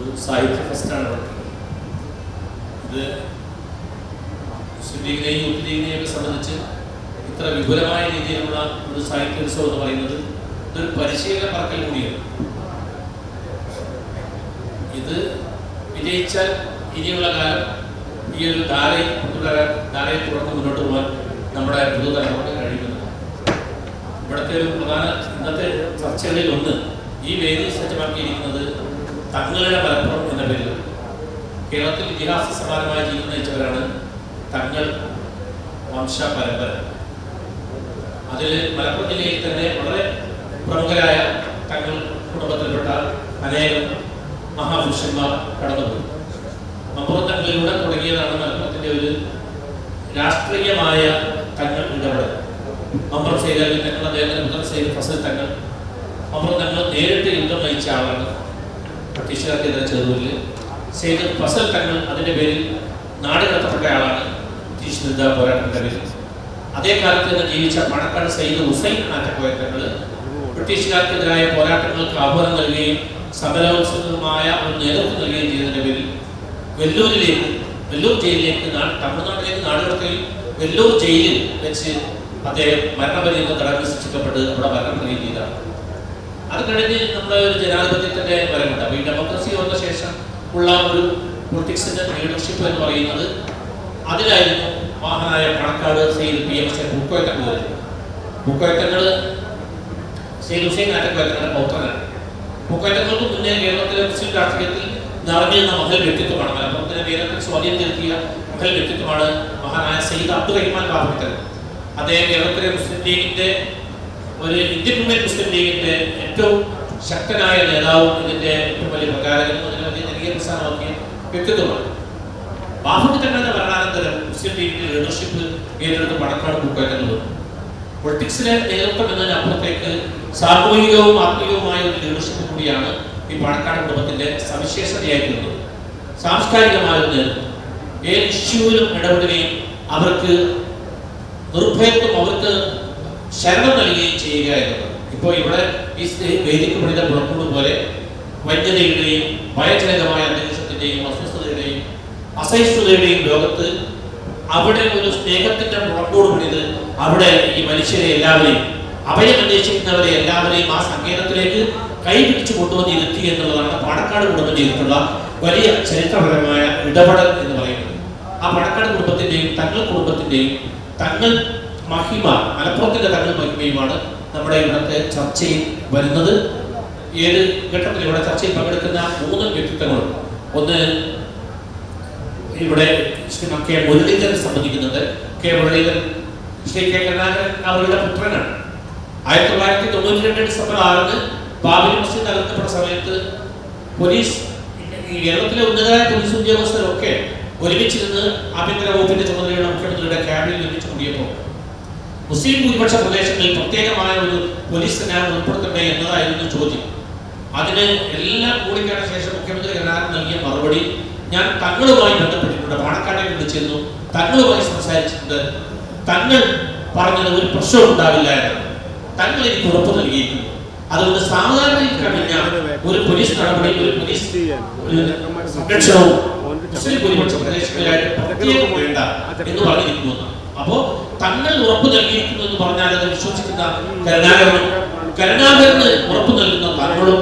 ഒരു സാഹിത്യ ഫെസ്റ്റാണ് നടക്കുന്നത്. ഇത് മുസ്ലിം ലീഗിനെയും യൂത്ത് ലീഗിനെയും ഒക്കെ സംബന്ധിച്ച് ഇത്ര വിപുലമായ രീതിയിലുള്ള ഒരു സാഹിത്യോത്സവം എന്ന് പറയുന്നത് ഇതൊരു പരിശീലന പറക്കൽ കൂടിയാണ്. ഇത് വിജയിച്ചാൽ ഇനിയുള്ള കാലം ഈ ഒരു ധാരയെ തുടർന്ന് മുന്നോട്ട് പോകാൻ നമ്മുടെ പുതുതലമുറക്ക് കഴിയുന്നത്. ഇവിടുത്തെ ഒരു പ്രധാന ഇന്നത്തെ ചർച്ചകളിൽ ഒന്ന് ഈ വേദി സജ്ജമാക്കിയിരിക്കുന്നത് തങ്ങളുടെ മലപ്പുറം എന്ന പേരിൽ കേരളത്തിൽ ഇതിഹാസ സമാനമായ ജീവിതം നയിച്ചവരാണ് തങ്ങൾ വംശ പരമ്പര. അതിൽ മലപ്പുറം ജില്ലയിൽ തന്നെ വളരെ പ്രമുഖരായ തങ്ങൾ കുടുംബത്തിൽപ്പെട്ട അനേകം മഹാപുരുഷന്മാർ കടന്നുപോയി. മമ്പുറം തങ്ങളിലൂടെ തുടങ്ങിയതാണ് മലപ്പുറത്തിന്റെ ഒരു രാഷ്ട്രീയമായ തങ്ങൾ ഇടപെടൽ. മമ്പുറം സൈദാലി തങ്ങൾ, അദ്ദേഹത്തിന്റെ പുത്രൻ സൈദ് ഫസൽ തങ്ങൾ, മമ്പുറം തങ്ങൾ നേരിട്ട് യുദ്ധം നയിച്ച ആളാണ്. ബ്രിട്ടീഷുകാർക്കെതിരെ ചെറുതൂരിൽ സൈദ് ഫസൽ തങ്ങൾ അതിന്റെ പേരിൽ നാട് കടത്തപ്പെട്ട ആളാണ്. ബ്രിട്ടീഷ് വിരുദ്ധ പോരാട്ടത്തിന്റെ പേരിൽ അതേ കാലത്ത് തന്നെ ജീവിച്ച പാണക്കാട് സയ്യിദ് ഹുസൈൻ ആറ്റക്കോയ തങ്ങൾ ബ്രിട്ടീഷുകാർക്കെതിരായ പോരാട്ടങ്ങൾക്ക് ആഹ്വാനം നൽകുകയും സമരോത്സുകമായ ഒരു നേതൃത്വം നൽകുകയും ചെയ്തതിന്റെ പേരിൽ വെല്ലൂർ ജയിലിലേക്ക് തമിഴ്നാട്ടിലേക്ക് നാടുകടത്തുകയും വെല്ലൂർ ജയിലിൽ വെച്ച് അദ്ദേഹം മരണപര്യന്തം തടവിൽ ശിക്ഷിക്കപ്പെട്ട് അവിടെ മരണം നൽകുകയും ചെയ്തതാണ്. അത് കഴിഞ്ഞ് നമ്മുടെ ഒരു ജനാധിപത്യത്തിന്റെ വരവുണ്ട്. അപ്പോൾ ഈ ഡെമോക്രസി വന്ന ശേഷം ഉള്ള ഒരു പൊളിറ്റിക്സിന്റെ ലീഡർഷിപ്പ് എന്ന് പറയുന്നത് അതിലായിരുന്നു മഹാനായ പാണക്കാട് സയ്യിദ് PMC പൂക്കോയ തങ്ങൾ വരുന്നത്. പൂക്കോയ തങ്ങൾ സയ്യിദ് ഹുസൈൻ ആറ്റക്കോയ തങ്ങളുടെ പൗത്രനാണ്. പൂക്കോയ തങ്ങൾക്ക് മുന്നേ കേരളത്തിലെ മുസ്ലിം രാഷ്ട്രീയത്തിൽ നിറഞ്ഞിരുന്ന മഹൽ വ്യക്തിത്വമാണ്. മലപ്പുറത്തിന്റെ കേരളത്തിൽ സ്വാധീനം ചെലുത്തിയ മഹൽ വ്യക്തിത്വമാണ് മഹാനായ സയ്യിദ് അബ്ദുറഹിമാൻ ബാഫഖി തങ്ങൾ. അദ്ദേഹം കേരളത്തിലെ മുസ്ലിം ലീഗിന്റെ ഒരു ഇന്ത്യൻ വുമൻ മുസ്ലിം ലീഗിന്റെ ഏറ്റവും ശക്തനായ നേതാവും ഇതിന്റെ ഏറ്റവും വലിയ പ്രകാരകനും അതിനെ വലിയ ജനകീയ പ്രസ്ഥാനമാക്കിയ വ്യക്തിത്വമാണ്. ബാഫഖി തങ്ങളുടെ ഭരണാനന്തരം മുസ്ലിം ലീഗിന്റെ ലീഡർഷിപ്പ് ഏറ്റെടുത്ത് പാണക്കാട് പൂക്കോയ തങ്ങൾ വന്നു. പൊളിറ്റിക്സിലെ നേതൃത്വം എന്നതിനപ്പുറത്തേക്ക് സാമൂഹികവും ആത്മീയവുമായ ഒരു ലീഡർഷിപ്പ് കൂടിയാണ് ഈ പാണക്കാട് കുടുംബത്തിന്റെ സവിശേഷതയായിട്ടുള്ളത്. സാംസ്കാരികമായ ഒരു നേതൃത്വം, ഏത് ഇഷ്യൂവിലും ഇടപെടുകയും അവർക്ക് നിർഭയത്വം, അവർക്ക് ശരണം നൽകുകയും ചെയ്യുക എന്നുള്ളത്. ഇപ്പോൾ ഇവിടെ ഈ വേദിക്ക് പണിത പുറത്തുകൊണ്ട് പോലെ വന്യതയുടെയും ഭയജനകമായ അന്തരീക്ഷത്തിന്റെയും അസ്വസ്ഥതയുടെയും അസഹിഷ്ണുതയുടെയും ലോകത്ത് അവിടെ ഒരു സ്നേഹത്തിന്റെ മുളക്കോട് പണിത് അവിടെ ഈ മനുഷ്യരെ എല്ലാവരെയും, അഭയം അന്വേഷിക്കുന്നവരെ എല്ലാവരെയും ആ സങ്കേതത്തിലേക്ക് കൈപിടിച്ചു കൊണ്ടുവന്ന് ഇരുത്തി എന്നുള്ളതാണ് പാണക്കാട് കുടുംബം ചെയ്തിട്ടുള്ള വലിയ ചരിത്രപരമായ ഇടപെടൽ എന്ന് പറയുന്നത്. ആ പാണക്കാട് കുടുംബത്തിന്റെയും തങ്ങൾ കുടുംബത്തിന്റെയും തങ്ങൾ മഹിമ, മലപ്പുറത്തിന്റെ തങ്ങൾ മഹിമയുമാണ് നമ്മുടെ ഇവിടുത്തെ ചർച്ചയിൽ വരുന്നത്. ഏത് ഘട്ടത്തിൽ ഇവിടെ ചർച്ചയിൽ പങ്കെടുക്കുന്ന 3 വ്യക്തിത്വങ്ങളുണ്ട്. ഒന്ന് ഇവിടെ ശ്രീ കെ മുരളീധരൻ സംബന്ധിക്കുന്നുണ്ട്. കെ മുരളീധരൻ ശ്രീ കെ കരുണാകരൻ അവരുടെ പുത്രനാണ്. 1992 ഡിസംബർ 6 ബാബരി മസ്ജിദ് തകർക്കപ്പെട്ട സമയത്ത് പോലീസ്, കേരളത്തിലെ ഉന്നതരായ പോലീസ് ഉദ്യോഗസ്ഥരൊക്കെ ഒരുമിച്ചിരുന്ന് ആഭ്യന്തര വകുപ്പിന്റെ ചുമതലയുള്ള മുഖ്യമന്ത്രിയുടെ ക്യാബിനിൽ ഒരുമിച്ച് കൂടിയപ്പോൾ മുസ്ലിം ഭൂരിപക്ഷ പ്രദേശങ്ങളിൽ പ്രത്യേകമായ ഒരു പോലീസ് സന്നാഹം ഉൾപ്പെടുത്തണ്ടേ എന്നതായിരുന്നു ചോദ്യം. അതിന് എല്ലാം കൂടിക്കാണ ശേഷം മുഖ്യമന്ത്രി കരുണാകരൻ നൽകിയ മറുപടി, ഞാൻ തങ്ങളുമായി ബന്ധപ്പെട്ടിട്ടുണ്ട്, പാണക്കാട്ടെ വിളിച്ചിരുന്നു, തങ്ങളുമായി സംസാരിച്ചിട്ടുണ്ട്, തങ്ങൾ പറഞ്ഞത് ഒരു പ്രശ്നം ഉണ്ടാവില്ല എന്ന് തങ്ങൾ എനിക്ക് ഉറപ്പ് നൽകിയിരിക്കുന്നു. അതുകൊണ്ട് സാധാരണയിൽ കവിഞ്ഞ ഒരു പോലീസ് നടപടി, ഒരു പോലീസ് സംരക്ഷണവും മുസ്ലിം ഭൂരിപക്ഷ പ്രദേശങ്ങളിലായിട്ട് പ്രത്യേകം വേണ്ട എന്ന് പറഞ്ഞിരിക്കുന്നു. അപ്പോ തങ്ങൾ ഉറപ്പ് നൽകിയിരിക്കുന്നു എന്ന് പറഞ്ഞാൽ അത് വിശ്വസിക്കുന്ന കരുണാകരന് ഉറപ്പ് നൽകുന്ന തങ്ങളും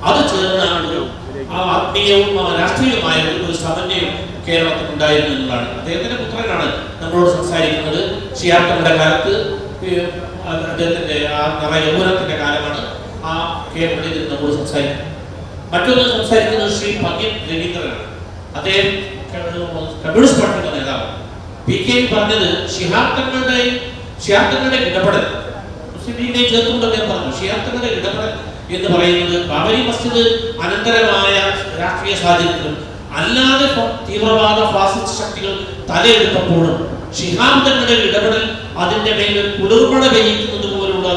അത് ചേർന്നാണ് ആ ആത്മീയവും രാഷ്ട്രീയവുമായ ഒരു സമന്വയം കേരളത്തിൽ ഉണ്ടായിരുന്നു എന്നതാണ്. അദ്ദേഹത്തിന്റെ പുത്രനാണ് നമ്മളോട് സംസാരിക്കുന്നത്. ഷിയാക്കളുടെ കാലത്ത് അദ്ദേഹത്തിന്റെ ആ യൗവനത്തിന്റെ കാലമാണ്. ആ കേരളത്തിൽ നമ്മോട് സംസാരിക്കുന്നത്. മറ്റൊന്ന് സംസാരിക്കുന്നത് ശ്രീ പന്ന്യൻ രവീന്ദ്രനാണ്. അദ്ദേഹം കമ്മ്യൂണിസ്റ്റ് പാർട്ടിയുടെ നേതാവ്. PK പറഞ്ഞത് ഷിഹാബ് തങ്ങളുടെ ഇടപെടൽ മുസ്ലിം ലീഗിനെ ചേർത്തുകൊണ്ട് അദ്ദേഹം പറഞ്ഞു. ഷിഹാബ് തങ്ങളുടെ ഇടപെടൽ എന്ന് പറയുന്നത് ബാബരി മസ്ജിദ് അനന്തരമായ രാഷ്ട്രീയ സാഹചര്യത്തിലും അല്ലാതെ തീവ്രവാദ ഫാസിസ്റ്റ് ശക്തികൾ തലയെടുത്തപ്പോഴും ഷിഹാബ് തങ്ങളുടെ ഇടപെടൽ അതിന്റെ മേൽ കുളിർമഴ പെയ്യിക്കുന്നത് പോലുള്ള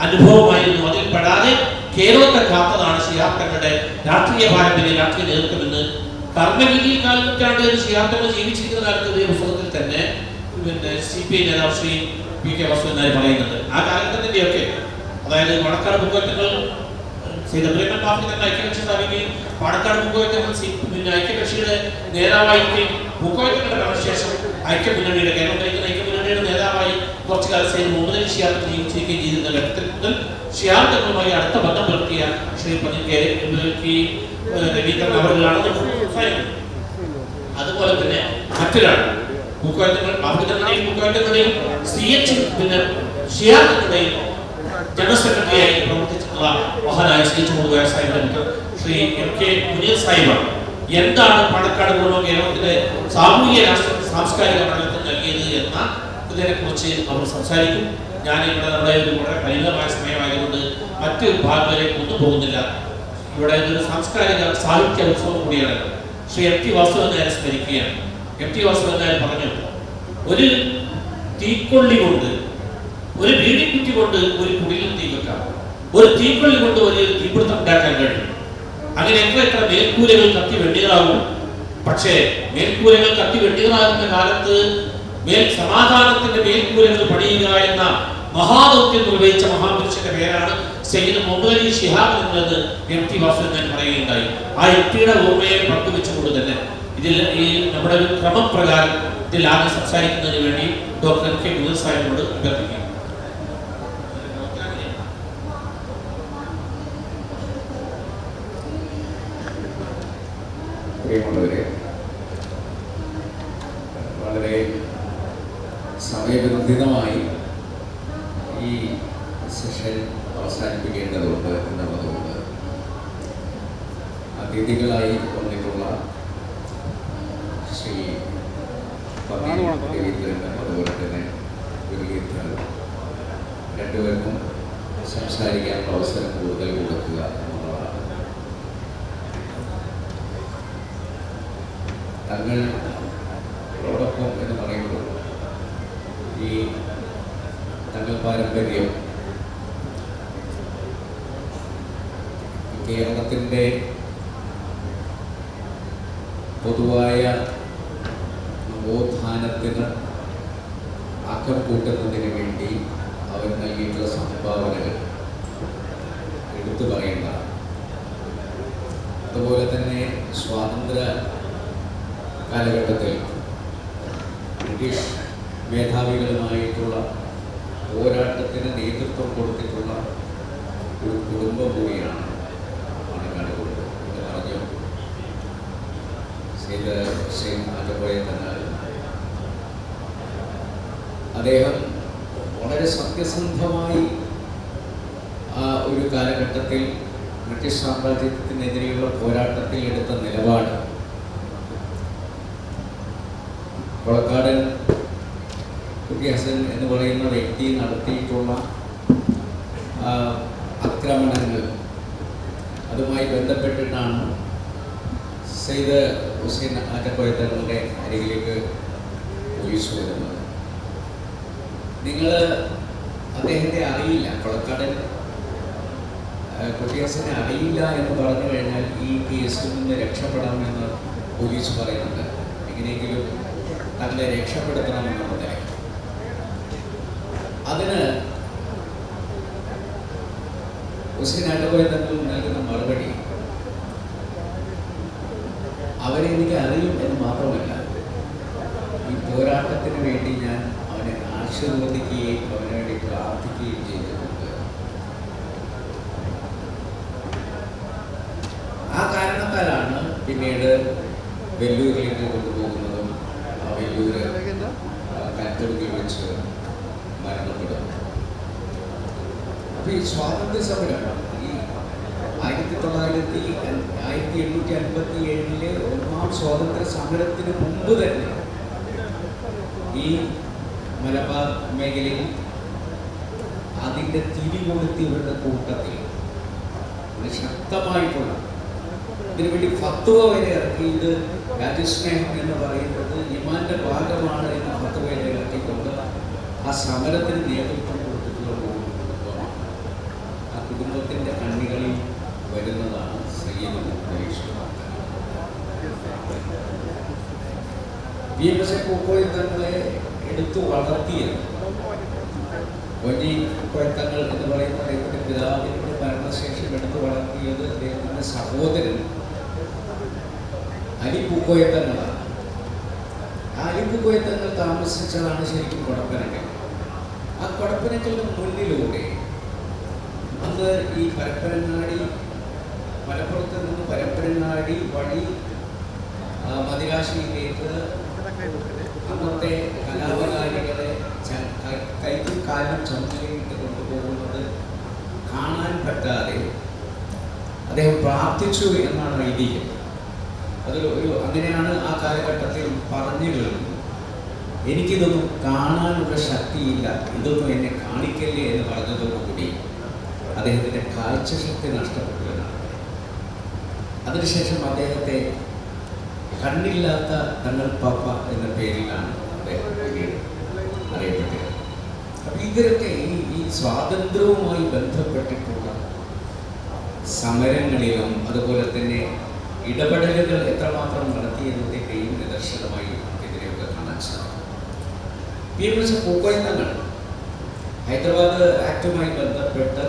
അനുഭവമായിരുന്നു. അതിൽ പെടാതെ കേരളത്തെ കാത്തതാണ് ഷിഹാബ് തങ്ങളുടെ രാഷ്ട്രീയ പാരമ്പര്യം, രാഷ്ട്രീയ നേതൃത്വം എന്ന് കർമ്മഗിരി കാലത്താണ് ഷിഹാബ് തങ്ങൾ ജീവിച്ചിരിക്കുന്ന കാലത്ത് ഇതേ പുസ്തകത്തിൽ തന്നെ CPI നേതാവ് ശ്രീ PK വാസുദേവൻ പറയുന്നുണ്ട്. ആ കാലഘട്ടത്തിന്റെയൊക്കെ, അതായത് പാണക്കാട് പൂക്കോയ തങ്ങൾ സീതബ്രഹ്മൻ ബാബു തന്നെ ഐക്യകക്ഷി സ്ഥാപിക്കുകയും പാണക്കാട് മുഖോയത്തങ്ങൾ ഐക്യകക്ഷിയുടെ നേതാവായിരിക്കുകയും മുഖോയത്തങ്ങളുടെ കാലശേഷം ഐക്യമുന്നണിയുടെ കേരളം ഭരിക്കുന്ന ഐക്യമുന്നണിയുടെ നേതാവായി കുറച്ചു കാലം സൈഡ് മുഹമ്മദ് അലി ഷിഹാബ് നിയമിച്ചിരിക്കുകയും ചെയ്തിരുന്ന ഘട്ടത്തിൽ മുതൽ ഷിഹാബ് തങ്ങളുമായി അടുത്ത ബന്ധം പുലർത്തിയ ശ്രീ രവീന്ദ്രൻ അവരിലാണെന്ന് സംസാരിക്കുന്നത്. അതുപോലെ തന്നെ മറ്റൊരാൾ മുഖോയത്തങ്ങളുടെയും CH പിന്നെ ഷിഹാബിന്റെയും ജനറൽ സെക്രട്ടറിയായി പ്രവർത്തിച്ചിട്ടുള്ള മഹാനായ ശ്രീ ചുമതുകാര സാഹിബ് ശ്രീ MK മുനീർ സാഹിബാണ്. എന്താണ് പാണക്കാട് പൂർവ്വ കേരളത്തിലെ സാമൂഹിക സാംസ്കാരിക പഠനത്തിന് നൽകിയത് എന്ന ഇതിനെ കുറിച്ച് അവർ സംസാരിക്കും. ഞാൻ ഇവിടെ നമ്മുടെ ഒരു വളരെ പരിമിതമായ സമയമായതുകൊണ്ട് മറ്റ് ഭാഗങ്ങളിലേക്ക് ഒന്നും പോകുന്നില്ല. ഇവിടെ ഒരു സാംസ്കാരിക സാഹിത്യ ഉത്സവം കൂടിയാണ്. ശ്രീ MT വാസുദേവൻ നായർ സ്മരിക്കുകയാണ്. MT വാസുദേവൻ നായർ പറഞ്ഞു, ഒരു തീക്കൊള്ളി കൊണ്ട്, ഒരു ബീഡിക്കുറ്റി കൊണ്ട് ഒരു കുടിലും തീ വെക്കാം, ഒരു തീക്കൊള്ളി കൊണ്ട് ഒരു തീപിടുത്തം ഉണ്ടാക്കാൻ കഴിയും. അങ്ങനെ എത്ര മേൽക്കൂരകൾ കത്തി വെട്ടികളാകും. പക്ഷേ മേൽക്കൂരകൾ കത്തി വെട്ടികളാകുന്ന കാലത്ത് സമാധാനത്തിന്റെ മേൽക്കൂരകൾ പണിയുക എന്ന മഹാദൗത്യം നിർവഹിച്ച മഹാപുരുഷന്റെ പേരാണ് സയ്യിദ് മുഹമ്മദ് അലി ശിഹാബ് എന്നത് MT വാസുദേവൻ നായർ പറയുകയുണ്ടായി. ആ MTയുടെ ഓർമ്മയെ പങ്കുവെച്ചുകൊണ്ട് തന്നെ ഇതിൽ ഈ നമ്മുടെ ഒരു ക്രമപ്രകാരം ഇതിൽ ആദ്യം സംസാരിക്കുന്നതിന് വേണ്ടി ഡോക്ടർ MK മുനീർ സാഹിബിനോട് അഭ്യർത്ഥിക്കുന്നു. പ്രിയമുള്ളവരെ, വളരെ സമയബന്ധിതമായി ഈ സെഷൻ അവസാനിപ്പിക്കേണ്ടതുണ്ട് എന്നുള്ളതുകൊണ്ട് അതിഥികളായി വന്നിട്ടുള്ള ശ്രീ രവീന്ദ്രൻ അതുപോലെ തന്നെ വിനീത് രണ്ടുപേർക്കും സംസാരിക്കാനുള്ള അവസരം കൂടുതൽ കൊടുക്കുക എന്നുള്ളതാണ്. തങ്ങളോടൊപ്പം എന്ന് പറയുമ്പോൾ ഈ തങ്ങൾ പാരമ്പര്യം കേരളത്തിൻ്റെ പൊതുവായ നവോത്ഥാനത്തിന് ആക്കം കൂട്ടുന്നതിന് വേണ്ടി അവർ നൽകിയിട്ടുള്ള സംഭാവനകൾ എടുത്തു പറയേണ്ടതാണ്. അതുപോലെ തന്നെ സ്വാതന്ത്ര്യ കാലഘട്ടത്തിൽ ബ്രിട്ടീഷ് മേധാവികളുമായിട്ടുള്ള പോരാട്ടത്തിന് നേതൃത്വം കൊടുത്തിട്ടുള്ള ഒരു കുടുംബം കൂടിയാണ് പാണക്കാട് കുടുംബം എന്ന് പറഞ്ഞു. ഹുസൈൻ ആറ്റപ്പോയ തങ്ങൾ അദ്ദേഹം വളരെ സത്യസന്ധമായി ആ ഒരു കാലഘട്ടത്തിൽ ബ്രിട്ടീഷ് സാമ്രാജ്യത്തിനെതിരെയുള്ള പോരാട്ടത്തിൽ എടുത്ത നിലപാട് കൊളക്കാടൻ കുട്ടി ഹസൻ എന്ന് പറയുന്ന വ്യക്തി നടത്തിയിട്ടുള്ള ആക്രമണങ്ങൾ, അതുമായി ബന്ധപ്പെട്ടിട്ടാണ് സയ്യിദ് ഹുസൈൻ ആറ്റപ്പോയ തങ്ങളുടെ അരികിലേക്ക് പോലീസ് വരുന്നത്. നിങ്ങൾ അദ്ദേഹത്തെ അറിയില്ല, കൊളക്കാടൻ കുട്ടി ഹസനെ അറിയില്ല എന്ന് പറഞ്ഞു കഴിഞ്ഞാൽ ഈ കേസിൽ നിന്ന് രക്ഷപ്പെടാമെന്ന് പോലീസ് പറയുന്നുണ്ട്. എങ്ങനെയെങ്കിലും തങ്ങളെ രക്ഷപ്പെടുത്തണമെന്നുള്ളത്. അതിന് ഹുസൈൻ ആറ്റപ്പോയ തങ്ങൾ നൽകുന്ന മറുപടി, അവരെ എനിക്ക് അറിയും എന്ന് മാത്രമല്ല, ഈ പോരാട്ടത്തിന് വേണ്ടി ഞാൻ അവനെ ആശീർവദിക്കുകയും അവന് വേണ്ടി പ്രാർത്ഥിക്കുകയും ചെയ്തിട്ടുണ്ട്. ആ കാരണത്താലാണ് പിന്നീട് വെല്ലൂരിലേക്ക് കൊണ്ടുപോകുന്നതും ആ വെല്ലൂര് കൽത്തൊടുക്കിൽ വെച്ച് മരണപ്പെടുന്നു. അപ്പോൾ ഈ സ്വാതന്ത്ര്യ സമരം ഈ 1857 ഒന്നാം സ്വാതന്ത്ര്യ സമരത്തിന് മുമ്പ് തന്നെ ഈ മലബാർ മേഖലയിൽ അതിൻ്റെ തിരികൊളുത്തിയവരുടെ കൂട്ടത്തിൽ ശക്തമായിട്ടുള്ള ഇതിനുവേണ്ടി ഫത്വ വരെ ഇറക്കി. ഇത് രാജ്യസ്നേഹം എന്ന് പറയുന്നത് ഇമാന്റെ ഭാഗമാണ് എന്ന ഫത്വ വരെ ഇറക്കിക്കൊണ്ട് ആ സമരത്തിന് നേതൃത്വം കൊടുത്തിട്ടുള്ള കുടുംബമാണ്. ആ കുടുംബത്തിൻ്റെ കണ്ണികളിൽ വരുന്നതാണ് സയ്യിദ് VMS പൂക്കോയത്തങ്ങളെ എടുത്തു വളർത്തിയത്. വന്നി കോയത്തങ്ങൾ എന്ന് പറയുന്ന അദ്ദേഹത്തിൻ്റെ പിതാവിൻ്റെ മരണശേഷം എടുത്തു വളർത്തിയത് അദ്ദേഹത്തിൻ്റെ സഹോദരൻ അലി പൂക്കോയത്തങ്ങളാണ്. ആ അലി പൂക്കോയത്തങ്ങൾ താമസിച്ചതാണ് ശരിക്കും കൊടപ്പനക്കൽ. ആ കൊടപ്പനക്കലിന് മുന്നിലൂടെ അന്ന് ഈ പരപ്പനങ്ങാടി, മലപ്പുറത്ത് നിന്ന് പരപ്പനങ്ങാടി വഴി മദിരാശിയിലേക്ക് അന്നത്തെ കലാപകാരികളെ കൈക്കും കാലും ചുമലിട്ട് കൊണ്ടുപോകുന്നത് കാണാൻ പറ്റാതെ അദ്ദേഹം പ്രാർത്ഥിച്ചു എന്നാണ് ഐതിഹ്യം. അങ്ങനെയാണ് ആ കാലഘട്ടത്തിൽ പറഞ്ഞു കേൾക്കുന്നത്. എനിക്കിതൊന്നും കാണാനുള്ള ശക്തിയില്ല, ഇതൊന്നും എന്നെ കാണിക്കല്ലേ എന്ന് പറഞ്ഞതോടുകൂടി അദ്ദേഹത്തിൻ്റെ കാഴ്ചശക്തി നഷ്ടപ്പെട്ടു എന്നാണ്. അതിനുശേഷം അദ്ദേഹത്തെ കണ്ണില്ലാത്ത തങ്ങൾ പാപ്പ എന്ന പേരിലാണ് അദ്ദേഹം പിന്നീട് അറിയപ്പെട്ടത്. അപ്പം ഇവരൊക്കെ ഈ സ്വാതന്ത്ര്യവുമായി ബന്ധപ്പെട്ടിട്ടുള്ള സമരങ്ങളിലും അതുപോലെ തന്നെ ഇടപെടലുകൾ എത്രമാത്രം നടത്തിയതിൻ്റെയും നിദർശനമായി നമുക്കെതിരെയൊക്കെ കാണാൻ സാധിക്കും. PMS പൂക്കോയത്തങ്ങൾ ഹൈദരാബാദ് ആക്ടുമായി ബന്ധപ്പെട്ട്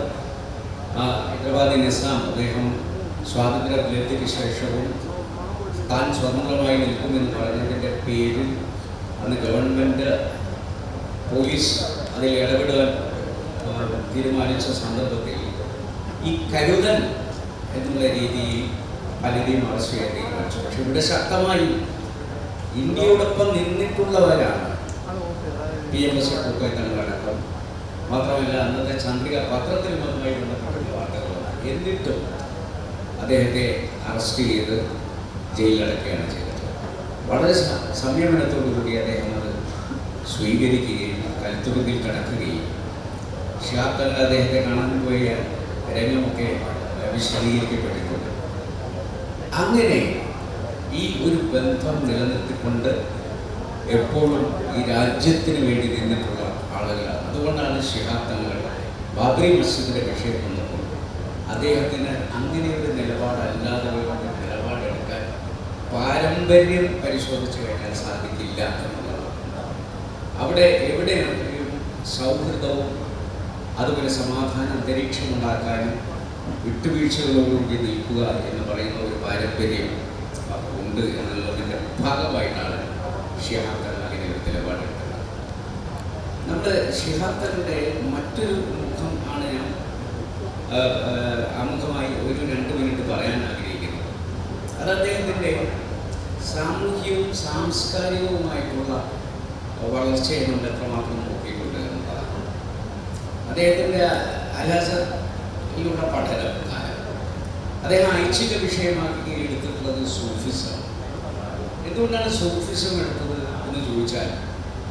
ഹൈദരാബാദി നിസാം അദ്ദേഹം സ്വാതന്ത്ര്യലബ്ധിക്ക് ശേഷവും താൻ സ്വതന്ത്രമായി നിൽക്കുമെന്ന് പറഞ്ഞതിൻ്റെ പേരിൽ അന്ന് ഗവൺമെൻറ് പോലീസ് അതിൽ ഇടപെടാൻ തീരുമാനിച്ച സന്ദർഭത്തിൽ ഈ കരുതൽ എന്നുള്ള രീതിയിൽ പലരെയും അറസ്റ്റ് ചെയ്യാൻ തീരുമാനിച്ചു. പക്ഷെ ഇവിടെ ശക്തമായി ഇന്ത്യയോടൊപ്പം നിന്നിട്ടുള്ളവരാണ് PMS പൂക്കോയത്തങ്ങളടക്കം. മാത്രമല്ല അന്നത്തെ ചന്ദ്രിക പത്രത്തിൽ മൊത്തമായി ബന്ധപ്പെട്ടുള്ള വാർത്തകളാണ്. എന്നിട്ടും അദ്ദേഹത്തെ അറസ്റ്റ് ചെയ്ത് ജയിലിലടക്കുകയാണ് ചെയ്തത്. വളരെ സംയമനത്തോടുകൂടി അദ്ദേഹം അത് സ്വീകരിക്കുകയും കൽത്തുറുകിൽ കടക്കുകയും ഷിഹാബ് തങ്ങൾ അദ്ദേഹത്തെ കാണാൻ പോയ രംഗമൊക്കെ വിശദീകരിക്കപ്പെട്ടിട്ടുണ്ട്. അങ്ങനെ ഈ ഒരു ബന്ധം നിലനിർത്തിക്കൊണ്ട് എപ്പോഴും ഈ രാജ്യത്തിന് വേണ്ടി നിന്നിട്ടുള്ള ആളുകളാണ്. അതുകൊണ്ടാണ് ഷിഹാബ് തങ്ങൾ ബാബറി മസ്ജിദിൻ്റെ വിഷയം വന്നപ്പോൾ അദ്ദേഹത്തിന് അങ്ങനെയൊരു നിലപാടല്ലാതെ നിലപാടെടുക്കാൻ പാരമ്പര്യം പരിശോധിച്ച് കഴിഞ്ഞാൽ സാധിക്കില്ല എന്നുള്ളതാണ്. അവിടെ എവിടെയാണെങ്കിലും സൗഹൃദവും അതുപോലെ സമാധാന അന്തരീക്ഷമുണ്ടാക്കാനും വിട്ടുവീഴ്ചകളോടുകൂടി നിൽക്കുക എന്ന് പറയുന്ന ഒരു പാരമ്പര്യം ഉണ്ട് എന്നുള്ളതിൻ്റെ ഭാഗമായിട്ടാണ് ഷിഹാബ് തങ്ങൾ അങ്ങനെ ഒരു നിലപാടെടുത്തത്. നമ്മുടെ ഷിഹാബ് തങ്ങളുടെ മറ്റൊരു മുഖം ആണ് ഞാൻ ആമുഖമായി ഒരു 2 മിനിറ്റ് പറയാൻ ആഗ്രഹിക്കുന്നത്. അത് അദ്ദേഹത്തിൻ്റെ സാമൂഹ്യവും സാംസ്കാരികവുമായിട്ടുള്ള വളർച്ചയെ നമ്മൾ എത്രമാത്രം നോക്കിയിട്ടുണ്ട് എന്നതാണ്. അദ്ദേഹത്തിൻ്റെ അലാസറിലുള്ള പഠനം അദ്ദേഹം ഐച്ഛിക വിഷയമാക്കി എടുത്തിട്ടുള്ളത് സൂഫിസം. എന്തുകൊണ്ടാണ് സൂഫിസം എടുത്തത് എന്ന് ചോദിച്ചാൽ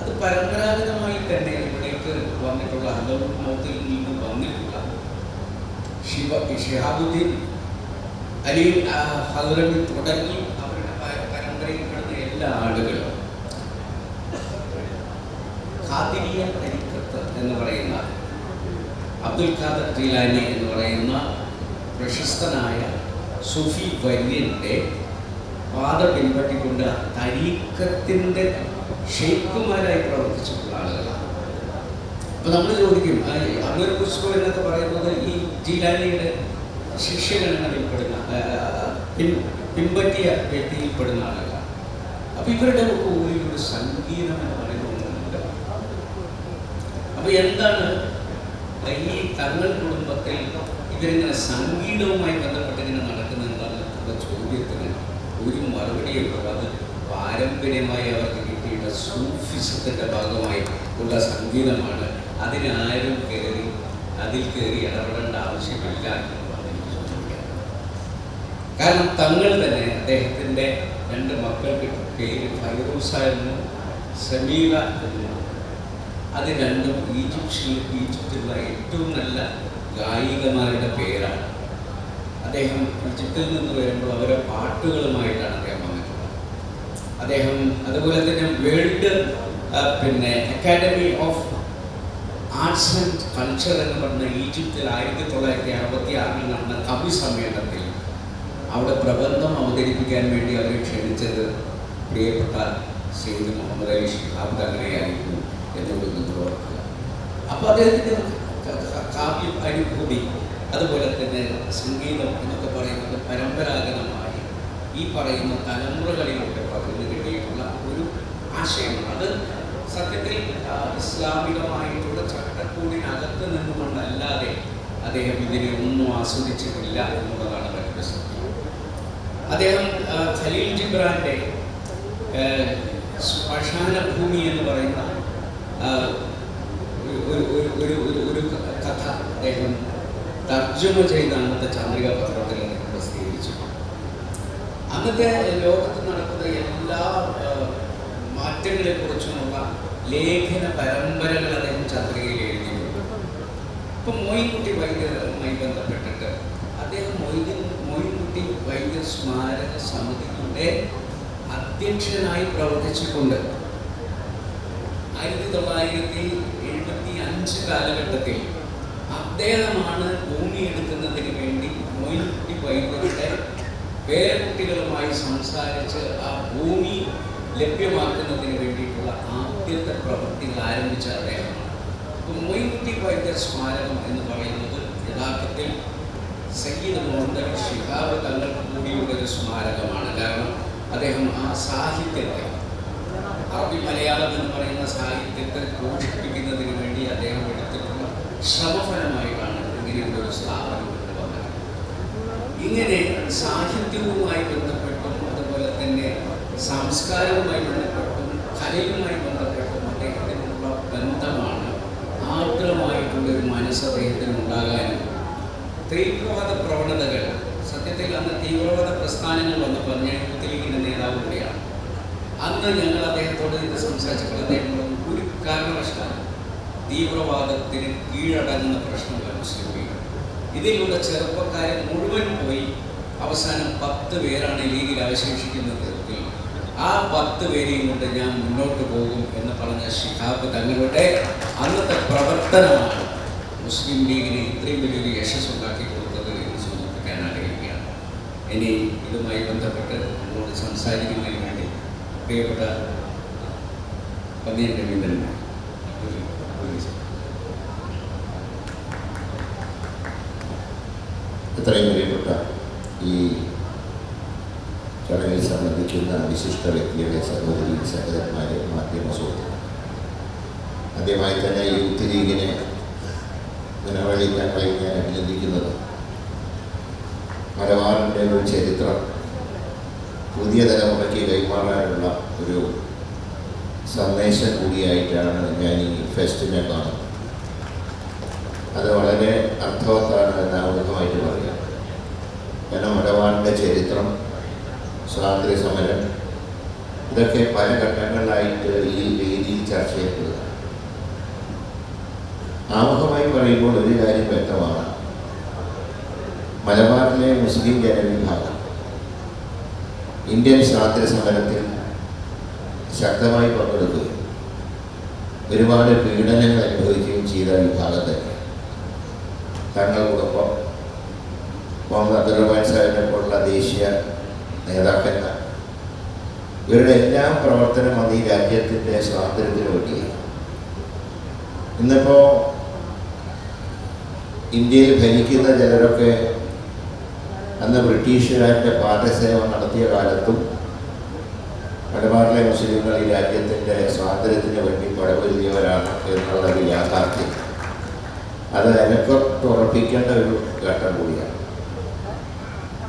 അത് പരമ്പരാഗതമായി തന്നെ ഇവിടേക്ക് വന്നിട്ടുള്ള ഹദർമൗത്തിൽ നിന്ന് വന്നിട്ടുള്ള ഷിഹാബുദ്ദീൻ അലി ഹദറമി തുടങ്ങി അവരുടെ പരമ്പരയിൽപ്പെടുന്ന എല്ലാ ആളുകളും ഖാദിരിയ തരീഖത്ത് എന്ന് പറയുന്ന അബ്ദുൽ ഖാദർ ജീലാനി എന്ന് പറയുന്ന പ്രശസ്തനായ സൂഫി വര്യൻ്റെ പാത പിൻപറ്റിക്കൊണ്ട് തരീഖത്തിൻ്റെ ഷെയ്ഖുമാരായി പ്രവർത്തിച്ചിട്ടുള്ള ആളുകളാണ്. അപ്പോൾ നമ്മൾ ചോദിക്കും അമീർ ഖുസ്രു എന്നൊക്കെ പറയുന്നത് ഈ ജീലാനിയുടെ ശിഷ്യഗണങ്ങളിൽപ്പെടുന്ന പിൻപറ്റിയ വ്യക്തിയിൽപ്പെടുന്ന ആളുകളാണ്. അപ്പോൾ ഇവരുടെ ഉള്ളിൽ ഒരു സംഗീതം എന്ന് പറയുന്ന ഒന്നുണ്ട്. അപ്പോൾ എന്താണ് ഈ തങ്ങൾ കുടുംബത്തിൽ ഇവരിങ്ങനെ സംഗീതവുമായി ബന്ധപ്പെട്ട് ഇങ്ങനെ നടക്കുന്നതെന്നുള്ള ചോദ്യത്തിന് ഒരു മറുപടിയുള്ളത് അത് പാരമ്പര്യമായി അവർക്ക് കിട്ടിയുള്ള സൂഫിസത്തിൻ്റെ ഭാഗമായി ഉള്ള സംഗീതമാണ്. അതിനാരും അതിൽ കയറി ഇടപെടേണ്ട ആവശ്യമില്ല എന്നുള്ളതാണ് എനിക്ക് ചോദിക്കുന്നത്. കാരണം തങ്ങൾ തന്നെ അദ്ദേഹത്തിൻ്റെ 2 മക്കൾക്ക് പേര് ഫൈറൂസ എന്നും സമീറ എന്നും, അത് രണ്ടും ഈജിപ്തിലുള്ള ഏറ്റവും നല്ല ഗായികമാരുടെ പേരാണ്. അദ്ദേഹം ഈജിപ്തിൽ നിന്ന് വരുമ്പോൾ അവരെ പാട്ടുകളുമായിട്ടാണ് അദ്ദേഹം വന്നിട്ടുള്ളത്. അദ്ദേഹം അതുപോലെ തന്നെ world academy of arts and culture എന്ന് പറഞ്ഞ ഈജിപ്തിൽ 1966 നടന്ന കവി സമ്മേളനത്തിൽ അവിടെ പ്രബന്ധം അവതരിപ്പിക്കാൻ വേണ്ടി അവരെ ക്ഷണിച്ചത് പ്രിയപ്പെട്ട സെയ്ദ് മുഹമ്മദ് അലി ശിഹാബ് തങ്ങളെയായിരുന്നു എന്നുള്ളത് നിങ്ങൾ ഓർക്കുക. അപ്പോൾ അദ്ദേഹത്തിൻ്റെ കാവ്യ അനുഭൂതി അതുപോലെ തന്നെ സംഗീതം എന്നൊക്കെ പറയുന്നത് പരമ്പരാഗതമായി ഈ പറയുന്ന തലമുറകളിലൂടെ പകർന്നു കിട്ടിയിട്ടുള്ള ഒരു ആശയമാണ്. അത് സത്യത്തിൽ ഇസ്ലാമികമായിട്ടുള്ള ചട്ടക്കൂടിനകത്ത് നിന്നുകൊണ്ടല്ലാതെ അദ്ദേഹം ഇതിനെ ഒന്നും ആസ്വദിച്ചിട്ടില്ല എന്നുള്ളതാണ് മറ്റൊരു സത്യം. അദ്ദേഹം ഖലീൽ ജിബ്രാന്റെ ശ്മശാനഭൂമി എന്ന് പറയുന്ന ഒരു കഥ അദ്ദേഹം തർജ്ജമ ചെയ്ത അന്നത്തെ ചന്ദ്രിക പത്രത്തിൽ പ്രസിദ്ധീകരിച്ചു. അന്നത്തെ ലോകത്ത് നടക്കുന്ന എല്ലാ മാറ്റങ്ങളെ കുറിച്ചുമുള്ള ലേഖന പരമ്പരകൾ അദ്ദേഹം ചന്ദ്രികയിൽ എഴുതിയിട്ടുണ്ട്. ഇപ്പം മോയിൻകുട്ടി വൈദ്യരുമായി ബന്ധപ്പെട്ടിട്ട് അദ്ദേഹം മോയിൻകുട്ടി വൈദ്യ സ്മാരക സമിതിയുടെ അധ്യക്ഷനായി പ്രവർത്തിച്ചിട്ടുണ്ട്. 1975 കാലഘട്ടത്തിൽ അദ്ദേഹമാണ് ഭൂമി എടുക്കുന്നതിന് വേണ്ടി മോയിൻകുട്ടി വൈദ്യരുടെ പേരക്കുട്ടികളുമായി സംസാരിച്ച് ആ ഭൂമി ലഭ്യമാക്കുന്നതിന് വേണ്ടിയിട്ടുള്ള ആദ്യത്തെ പ്രവൃത്തികൾ ആരംഭിച്ച അദ്ദേഹമാണ്. അപ്പോൾ മോയിൻകുട്ടി വൈദ്യർ സ്മാരകം എന്ന് പറയുന്നത് യഥാർത്ഥത്തിൽ സയ്യിദ് മുഹമ്മദ് അലി ശിഹാബ് തങ്ങൾക്ക് കൂടിയുള്ള ഒരു സ്മാരകമാണ്. കാരണം അദ്ദേഹം ആ സാഹിത്യത്തെ, അറബി മലയാളം എന്ന് പറയുന്ന സാഹിത്യത്തെ പോഷിപ്പിക്കുന്നതിന് വേണ്ടി അദ്ദേഹം എടുത്തിട്ടുള്ള ശ്രമഫലമായിട്ടാണ് ഇങ്ങനെയുള്ള ഒരു സ്ഥാപനം കൊണ്ടുവന്നത്. ഇങ്ങനെ സാഹിത്യവുമായി ബന്ധപ്പെട്ടും അതുപോലെ തന്നെ സംസ്കാരവുമായി ബന്ധപ്പെട്ടും കലയുമായി ബന്ധപ്പെട്ടും അദ്ദേഹത്തിനുള്ള ബന്ധമാണ് ആർദ്രമായിട്ടുള്ളൊരു മനസ്സ് അദ്ദേഹത്തിന് ഉണ്ടാകാനും തീവ്രവാദ പ്രവണതകൾ, സത്യത്തിൽ അന്ന് തീവ്രവാദ പ്രസ്ഥാനങ്ങൾ വന്നപ്പോൾ ഞാൻ യൂത്ത് ലീഗിൻ്റെ നേതാവ് കൂടിയാണ്. അന്ന് ഞങ്ങൾ അദ്ദേഹത്തോട് ഇത് സംസാരിച്ചപ്പോൾ അദ്ദേഹം ഒരു കാരണവശാലും തീവ്രവാദത്തിന് കീഴടങ്ങുന്ന പ്രശ്നമല്ല മുസ്ലിം ലീഗ്. ഇതിലുള്ള ചെറുപ്പക്കാരെ മുഴുവൻ പോയി അവസാനം 10 പേരാണ് ലീഗിൽ അവശേഷിക്കുന്നത്. ആ 10 പേരെയും കൊണ്ട് ഞാൻ മുന്നോട്ട് പോകും എന്ന് പറഞ്ഞ ശിഹാബ് തങ്ങളുടെ അന്നത്തെ പ്രവർത്തനമാണ് മുസ്ലിം ലീഗിന് ഇത്രയും വലിയൊരു യശസ്സുണ്ടാക്കി കൊടുത്തത് എന്ന് സൂചിപ്പിക്കാൻ ആഗ്രഹിക്കുകയാണ്. ഇനി ഇതുമായി ബന്ധപ്പെട്ട് നമ്മളോട് സംസാരിക്കുന്നതിന് വേണ്ടി പ്രിയപ്പെട്ട പന്നിയൻ രവീന്ദ്രൻ ഇത്രയും പ്രിയപ്പെട്ട ഈ ചടങ്ങിൽ സംബന്ധിക്കുന്ന വിശിഷ്ട വ്യക്തിയുടെ സഹോദരി സഹോദരന്മാരെ, മാധ്യമ സുഹൃത്തുക്കൾ, ആദ്യമായി തന്നെ യൂത്ത് ലീഗിനെ നിലവിളിക്കാൻ ഞാൻ അഭിനന്ദിക്കുന്നത് മലബാറിൻ്റെ ഒരു ചരിത്രം പുതിയ തലമുറയ്ക്ക് കൈമാറാനുള്ള ഒരു സന്ദേശം കൂടിയായിട്ടാണ് ഞാൻ ഈ ഫെസ്റ്റിനെ കാണുന്നത്. അത് വളരെ അർത്ഥവത്താണ് എന്ന് ആമുഖമായിട്ട് പറയാം. കാരണം മലബാറിൻ്റെ ചരിത്രം, സ്വാതന്ത്ര്യ സമരം, ഇതൊക്കെ പല ഘട്ടങ്ങളിലായിട്ട് ഈ വേദിയിൽ ചർച്ച ചെയ്യപ്പെടുക. ആമുഖമായി പറയുമ്പോൾ ഒരു കാര്യം വ്യക്തമാണ്. മലബാറിലെ മുസ്ലിം ജനവിഭാഗം ഇന്ത്യൻ സ്വാതന്ത്ര്യ സമരത്തിൽ ശക്തമായി പങ്കെടുക്കുകയും ഒരുപാട് പീഡനങ്ങൾ അനുഭവിക്കുകയും ചെയ്ത വിഭാഗം തന്നെ. തങ്ങളുടെ കുടുംബം, മുഹമ്മദ് അബ്ദുറഹ്മാൻ സാഹിബിനെ പോലുള്ള ദേശീയ നേതാക്കന്മാർ, ഇവരുടെ എല്ലാം പ്രവർത്തനം അത് ഈ രാജ്യത്തിൻ്റെ സ്വാതന്ത്ര്യത്തിന് വേണ്ടിയാണ്. ഇന്നിപ്പോൾ ഇന്ത്യയിൽ ഭരിക്കുന്ന ചിലരൊക്കെ അന്ന് ബ്രിട്ടീഷുകാരുടെ പാദസേവ നടത്തിയ കാലത്തും മലബാറിലെ മുസ്ലിങ്ങൾ ഈ രാജ്യത്തിൻ്റെ സ്വാതന്ത്ര്യത്തിന് വേണ്ടി പടപൊരുതിയവരാണ് എന്നുള്ള ഒരു യാഥാർത്ഥ്യം. അത് അനക്കത്തുറപ്പിക്കേണ്ട ഒരു ഘട്ടം കൂടിയാണ്.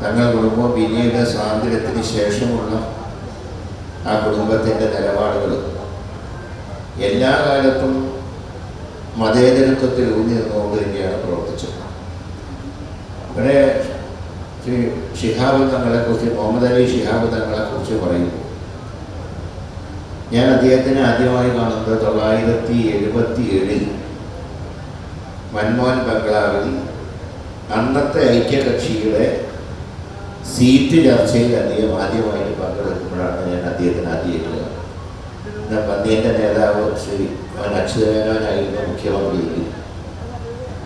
തങ്ങൾ കുടുംബം പിന്നീട് സ്വാതന്ത്ര്യത്തിന് ശേഷമുള്ള ആ കുടുംബത്തിൻ്റെ നിലപാടുകൾ എല്ലാ കാലത്തും മതേതരത്വത്തിൽ ഊന്നി നിന്നുകൊണ്ട് തന്നെയാണ് പ്രവർത്തിച്ചത്. ഇവിടെ ശ്രീ ശിഹാബ് തങ്ങളെക്കുറിച്ച്, മുഹമ്മദ് അലി ശിഹാബ് തങ്ങളെക്കുറിച്ച് പറയുമ്പോൾ ഞാൻ അദ്ദേഹത്തിനെ ആദ്യമായി കാണുന്നത് 1977 മൻമോഹൻ ബംഗ്ലാവിൽ അന്നത്തെ ഐക്യകക്ഷിയുടെ സീറ്റ് ചർച്ചയിൽ അദ്ദേഹം ആദ്യമായിട്ട് പങ്കെടുക്കുമ്പോഴാണ് ഞാൻ അദ്ദേഹത്തിന് ആദ്യമായിട്ട് കാണുന്നത്. പന്തിയൻ്റെ നേതാവ് ശ്രീ അച്യുതമേനോനായിരുന്നു മുഖ്യമന്ത്രി.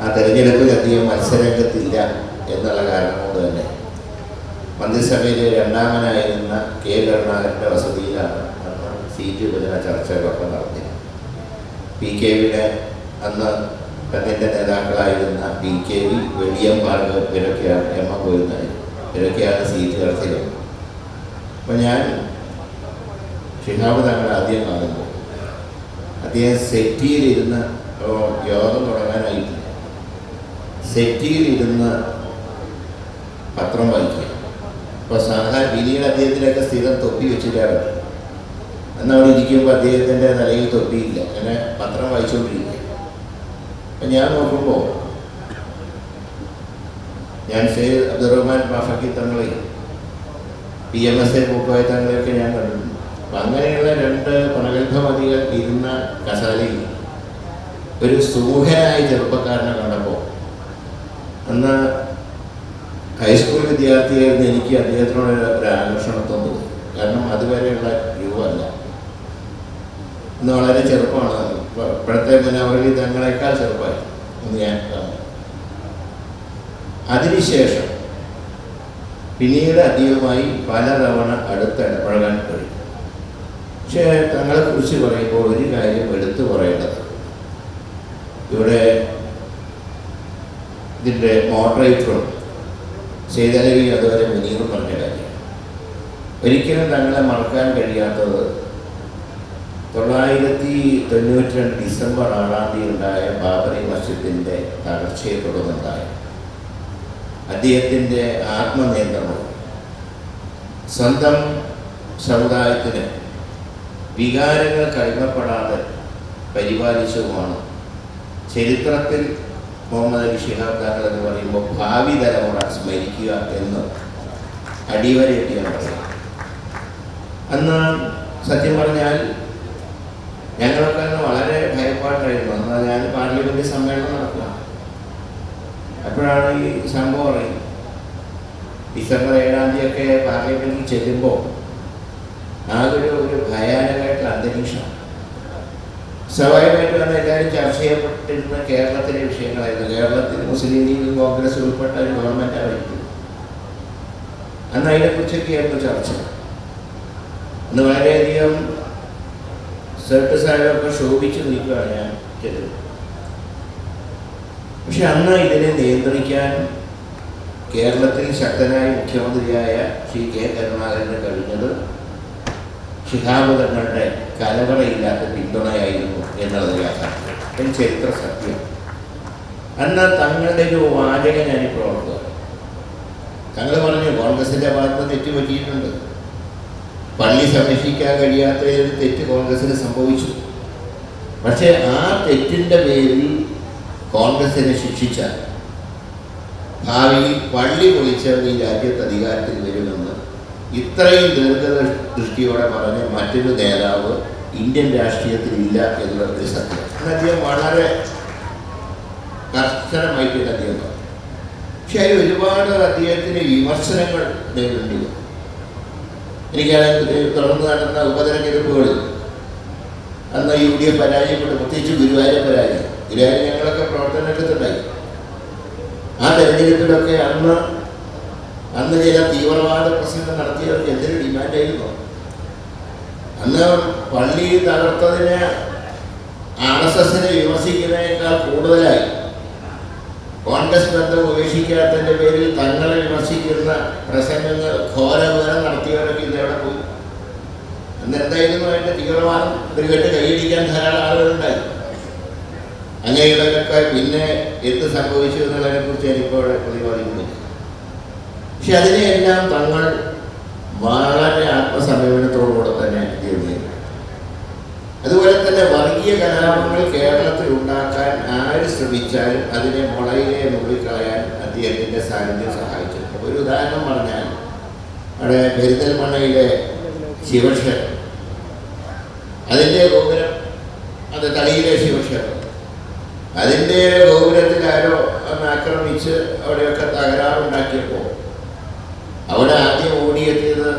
ആ തെരഞ്ഞെടുപ്പിൽ അദ്ദേഹം മത്സരരംഗത്തില്ല എന്നുള്ള കാരണം കൊണ്ട് തന്നെ മന്ത്രിസഭയിലെ രണ്ടാമനായിരുന്ന കെ കരുണാകരൻ്റെ വസതിയിലാണ് സീറ്റ് വിഭജന ചർച്ചകളൊക്കെ നടത്തിയത്. PKയുടെ അന്ന് അതിൻ്റെ നേതാക്കളായിരുന്ന PKV, വെളിയം ഭാർഗവ്, ഇവരൊക്കെയാണ് എം എ പോയിരുന്നത്, ഇവരൊക്കെയാണ് സീറ്റ് ചേർത്തിരുന്നത്. അപ്പോൾ ഞാൻ ഷിഹാബ് തങ്ങൾ ആദ്യം കാണുമ്പോൾ അദ്ദേഹം സെറ്റിയിലിരുന്ന് യോഗം തുടങ്ങാനായിട്ടില്ല, സെറ്റിയിലിരുന്ന് പത്രം വായിക്കുക. അപ്പോൾ സാധാരണ പിന്നീട് അദ്ദേഹത്തിനൊക്കെ സ്ഥിരം തൊപ്പി വെച്ചിട്ടാണ്. എന്നവിടെ ഇരിക്കുമ്പോൾ അദ്ദേഹത്തിൻ്റെ നിലയിൽ തൊപ്പിയില്ല, അങ്ങനെ പത്രം വായിച്ചുകൊണ്ടിരിക്കുക. അപ്പം ഞാൻ നോക്കുമ്പോൾ ഞാൻ ഷെയ്ഖ് അബ്ദുറഹ്മാൻ ബാഫക്കി തങ്ങളെയും PMSA പൂക്കോയ തങ്ങളെയൊക്കെ ഞാൻ കണ്ടിട്ടുണ്ട്. അപ്പം അങ്ങനെയുള്ള രണ്ട് പ്രഗത്ഭമതികൾ ഇരുന്ന കസാലയിൽ ഒരു സുമുഖനായ ചെറുപ്പക്കാരനെ കണ്ടപ്പോൾ, അന്ന് ഹൈസ്കൂൾ വിദ്യാർത്ഥിയായിരുന്നു എനിക്ക് അദ്ദേഹത്തിനോട് ഒരു ആകർഷണം തോന്നുന്നത്. കാരണം അതുവരെയുള്ള യുവല്ല, ഇന്ന് വളരെ ചെറുപ്പമാണ്. ഇപ്പോഴത്തെ മുനാവലി തങ്ങളെക്കാൾ ചെറുപ്പമായി എന്ന് ഞാൻ കാണുന്നു. അതിനുശേഷം പിന്നീട് അദ്ദേഹവുമായി പലതവണ അടുത്തിടപഴകാൻ കഴിയും. പക്ഷേ തങ്ങളെക്കുറിച്ച് പറയുമ്പോൾ ഒരു കാര്യം എടുത്തു പറയേണ്ടത്, ഇവിടെ ഇതിൻ്റെ മോഡറേറ്ററും സൈദലവി അതുവരെ മുനീറും പറഞ്ഞ കാര്യം, ഒരിക്കലും തങ്ങളെ മറക്കാൻ കഴിയാത്തത് 1992 ഡിസംബർ 6 ഉണ്ടായ ബാബറി മസ്ജിദിൻ്റെ തകർച്ചയെ തുടർന്നുണ്ടായ അദ്ദേഹത്തിൻ്റെ ആത്മനിയന്ത്രണവും സ്വന്തം സമുദായത്തിന് വികാരങ്ങൾ കൈമപ്പെടാതെ പരിപാലിച്ചതുമാണ് ചരിത്രത്തിൽ മുഹമ്മദ് അലി ശിഹാബ് തങ്ങൾ എന്ന് പറയുമ്പോൾ ഭാവി തലമുറ സ്മരിക്കുക എന്ന് അടിവരയിട്ടാണ് പറയുന്നത്. അന്ന് സത്യം പറഞ്ഞാൽ ഞങ്ങളൊക്കെ അന്ന് വളരെ ഭയപ്പാട്ടായിരുന്നു. അന്ന് ഞാൻ പാർലമെന്റ് സമ്മേളനം നടക്കുക, അപ്പോഴാണ് ഈ സംഭവം അറിയുന്നത്. ഡിസംബർ 7 പാർലമെന്റിൽ ചെല്ലുമ്പോൾ ആകെ ഒരു ഭയാനകമായിട്ടുള്ള അന്തരീക്ഷമാണ്. സ്വാഭാവികമായിട്ടും അന്ന് എല്ലാവരും ചർച്ച ചെയ്യപ്പെട്ടിരുന്ന കേരളത്തിലെ വിഷയങ്ങളായിരുന്നു. കേരളത്തിൽ മുസ്ലിം ലീഗ് കോൺഗ്രസ് ഉൾപ്പെട്ട ഒരു ഗവൺമെൻറ് ആയിരുന്നു. അന്ന് അതിനെക്കുറിച്ചൊക്കെയായിരുന്നു ചർച്ച. അന്ന് വളരെയധികം സെർട്ട് സാഹചര്യമൊക്കെ ശോഭിച്ചു നിൽക്കുകയാണ് ഞാൻ ചെയ്തത്. പക്ഷെ അന്ന് ഇതിനെ നിയന്ത്രിക്കാൻ കേരളത്തിൽ ശക്തനായ മുഖ്യമന്ത്രിയായ ശ്രീ K. കരുണാകരന് കഴിഞ്ഞത് ശിഹാബ് തങ്ങളുടെ കലവറയില്ലാത്ത പിന്തുണയായിരുന്നു എന്നുള്ളത് യാഥാർത്ഥ്യം, ചരിത്ര സത്യം. അന്ന് തങ്ങളുടെ ഒരു വാചകം ഞാനിപ്പോൾ ഓർക്കുക. തങ്ങൾ പറഞ്ഞു കോൺഗ്രസിൻ്റെ ഭാഗത്ത് തെറ്റ് പറ്റിയിട്ടുണ്ട്, പള്ളി സംരക്ഷിക്കാൻ കഴിയാത്ത ഒരു തെറ്റ് കോൺഗ്രസിന് സംഭവിച്ചു. പക്ഷേ ആ തെറ്റിൻ്റെ പേരിൽ കോൺഗ്രസിനെ ശിക്ഷിച്ചാൽ ഭാവിയിൽ പള്ളി പൊളിച്ചവർ ഈ രാജ്യത്ത് അധികാരത്തിൽ വരുമെന്ന് ഇത്രയും ദീർഘദൃഷ്ടിയോടെ പറഞ്ഞ മറ്റൊരു നേതാവ് ഇന്ത്യൻ രാഷ്ട്രീയത്തിൽ ഇല്ല എന്നുള്ള ഒരു സത്യം. അദ്ദേഹം വളരെ കർശനമായിട്ട് അദ്ദേഹം പറഞ്ഞു. പക്ഷെ അതിൽ ഒരുപാട് അദ്ദേഹത്തിന് വിമർശനങ്ങൾ നേരിടേണ്ടി വന്നു. എനിക്കാണെങ്കിൽ തുടർന്ന് നടന്ന ഉപതെരഞ്ഞെടുപ്പുകളിൽ അന്ന് UDF പരാജയപ്പെട്ടു, പ്രത്യേകിച്ച് ഗുരുവായൂർ പരാജയം. ഗുരുവായൂർ ഞങ്ങളൊക്കെ പ്രവർത്തനത്തിലുണ്ടായി. ആ തെരഞ്ഞെടുപ്പിലൊക്കെ അന്ന് ചില തീവ്രവാദ പ്രസംഗം നടത്തിയവർക്ക് എന്തൊരു ഡിമാൻഡായിരുന്നു. അന്ന് പള്ളി തകർത്തതിനെ RSSനെ വിമർശിക്കുന്നതിനേക്കാൾ കൂടുതലായി കോൺഗ്രസ് ബന്ധം ഉപേക്ഷിക്കാത്തതിൻ്റെ പേരിൽ തങ്ങളെ വിമർശിക്കുന്ന പ്രസംഗങ്ങൾ ഘോരഘോരം നടത്തിയവരൊക്കെ ഇതെവിടെ പോയി. അന്ന് എന്തായിരുന്നു അതിൻ്റെ തീവ്രവാദം ഒരു കൈയടിക്കാൻ ധാരാളം ആളുകളുണ്ടായി. അങ്ങനെയുള്ളതൊക്കെ പിന്നെ എന്ത് സംഭവിച്ചു എന്നുള്ളതിനെക്കുറിച്ച് എനിക്കിപ്പോൾ പ്രതിപാദിക്കുന്നില്ല. പക്ഷെ അതിനെയെല്ലാം തങ്ങൾ വളരെ ആത്മസംയമനത്തോടുകൂടെ തന്നെ ചെയ്യുന്നു. അതുപോലെ തന്നെ വർഗീയ കലാപങ്ങൾ കേരളത്തിൽ ഉണ്ടാക്കാൻ ആര് ശ്രമിച്ചാലും അതിനെ മുളയിലെ നുള്ളിക്കളയാൻ അദ്ദേഹത്തിൻ്റെ സാന്നിധ്യം സഹായിച്ചു. ഒരു ഉദാഹരണം പറഞ്ഞാൽ, അവിടെ പെരിന്തൽമണ്ണയിലെ ശിവക്ഷേത്രം, അതിൻ്റെ ഗോപുരം, അത് തളിയിലെ ശിവക്ഷേത്രം, അതിൻ്റെ ഗോപുരത്തിൽ ആരോ ഒന്ന് ആക്രമിച്ച് അവിടെയൊക്കെ തകരാറുണ്ടാക്കിയപ്പോൾ അവിടെ ആദ്യം ഓടിയെത്തിയത്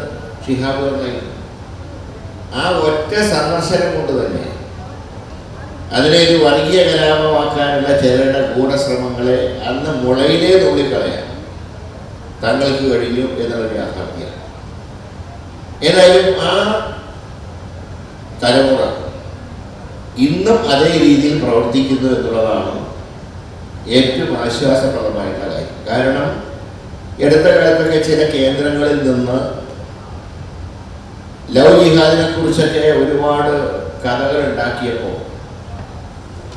ശിഹാബ് തങ്ങളായിരുന്നു. ആ ഒറ്റ സന്ദർശനം കൊണ്ട് തന്നെ അതിനെ ഒരു വർഗീയ കലാപമാക്കാനുള്ള ചിലരുടെ ഗൂഢശ്രമങ്ങളെ അന്ന് മുളയിലേ നുള്ളിക്കളയാൻ തങ്ങൾക്ക് കഴിഞ്ഞു എന്നുള്ള യാഥാർത്ഥ്യം. ഏതായാലും ആ തലമുറ ഇന്നും അതേ രീതിയിൽ പ്രവർത്തിക്കുന്നു എന്നുള്ളതാണ് ഏറ്റവും ആശ്വാസപ്രദമായിട്ടുള്ള കാര്യം. കാരണം അടുത്ത കാലത്തൊക്കെ ചില കേന്ദ്രങ്ങളിൽ നിന്ന് ലവ് ജിഹാദിനെ കുറിച്ചൊക്കെ ഒരുപാട് കഥകൾ ഉണ്ടാക്കിയപ്പോൾ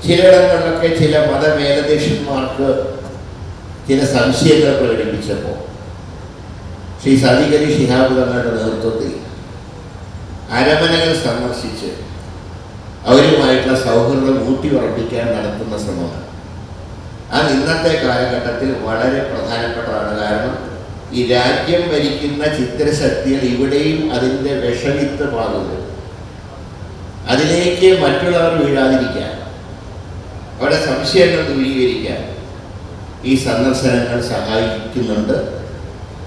ചിലയിടങ്ങളിലൊക്കെ ചില മതമേലധ്യക്ഷന്മാർക്ക് ചില സംശയങ്ങൾ പ്രകടിപ്പിച്ചപ്പോൾ ശ്രീ സാദിഖ് അലി ശിഹാബ് തങ്ങളുടെ നേതൃത്വത്തിൽ അരമനകൾ സന്ദർശിച്ച് അവരുമായിട്ടുള്ള സൗഹൃദം ഊട്ടിയുറപ്പിക്കാൻ നടത്തുന്ന ശ്രമമാണ്. അത് ഇന്നത്തെ കാലഘട്ടത്തിൽ വളരെ പ്രധാനപ്പെട്ടതാണ്. കാരണം ഈ രാജ്യം ഭരിക്കുന്ന ചിത്രശക്തികൾ ഇവിടെയും അതിൻ്റെ വിഷവിത്ത് പാകുന്നു. അതിലേക്ക് മറ്റുള്ളവർ വീഴാതിരിക്കാൻ, അവിടെ സംശയങ്ങൾ ദൂരീകരിക്കാൻ ഈ സന്ദർശനങ്ങൾ സഹായിക്കുന്നുണ്ട്.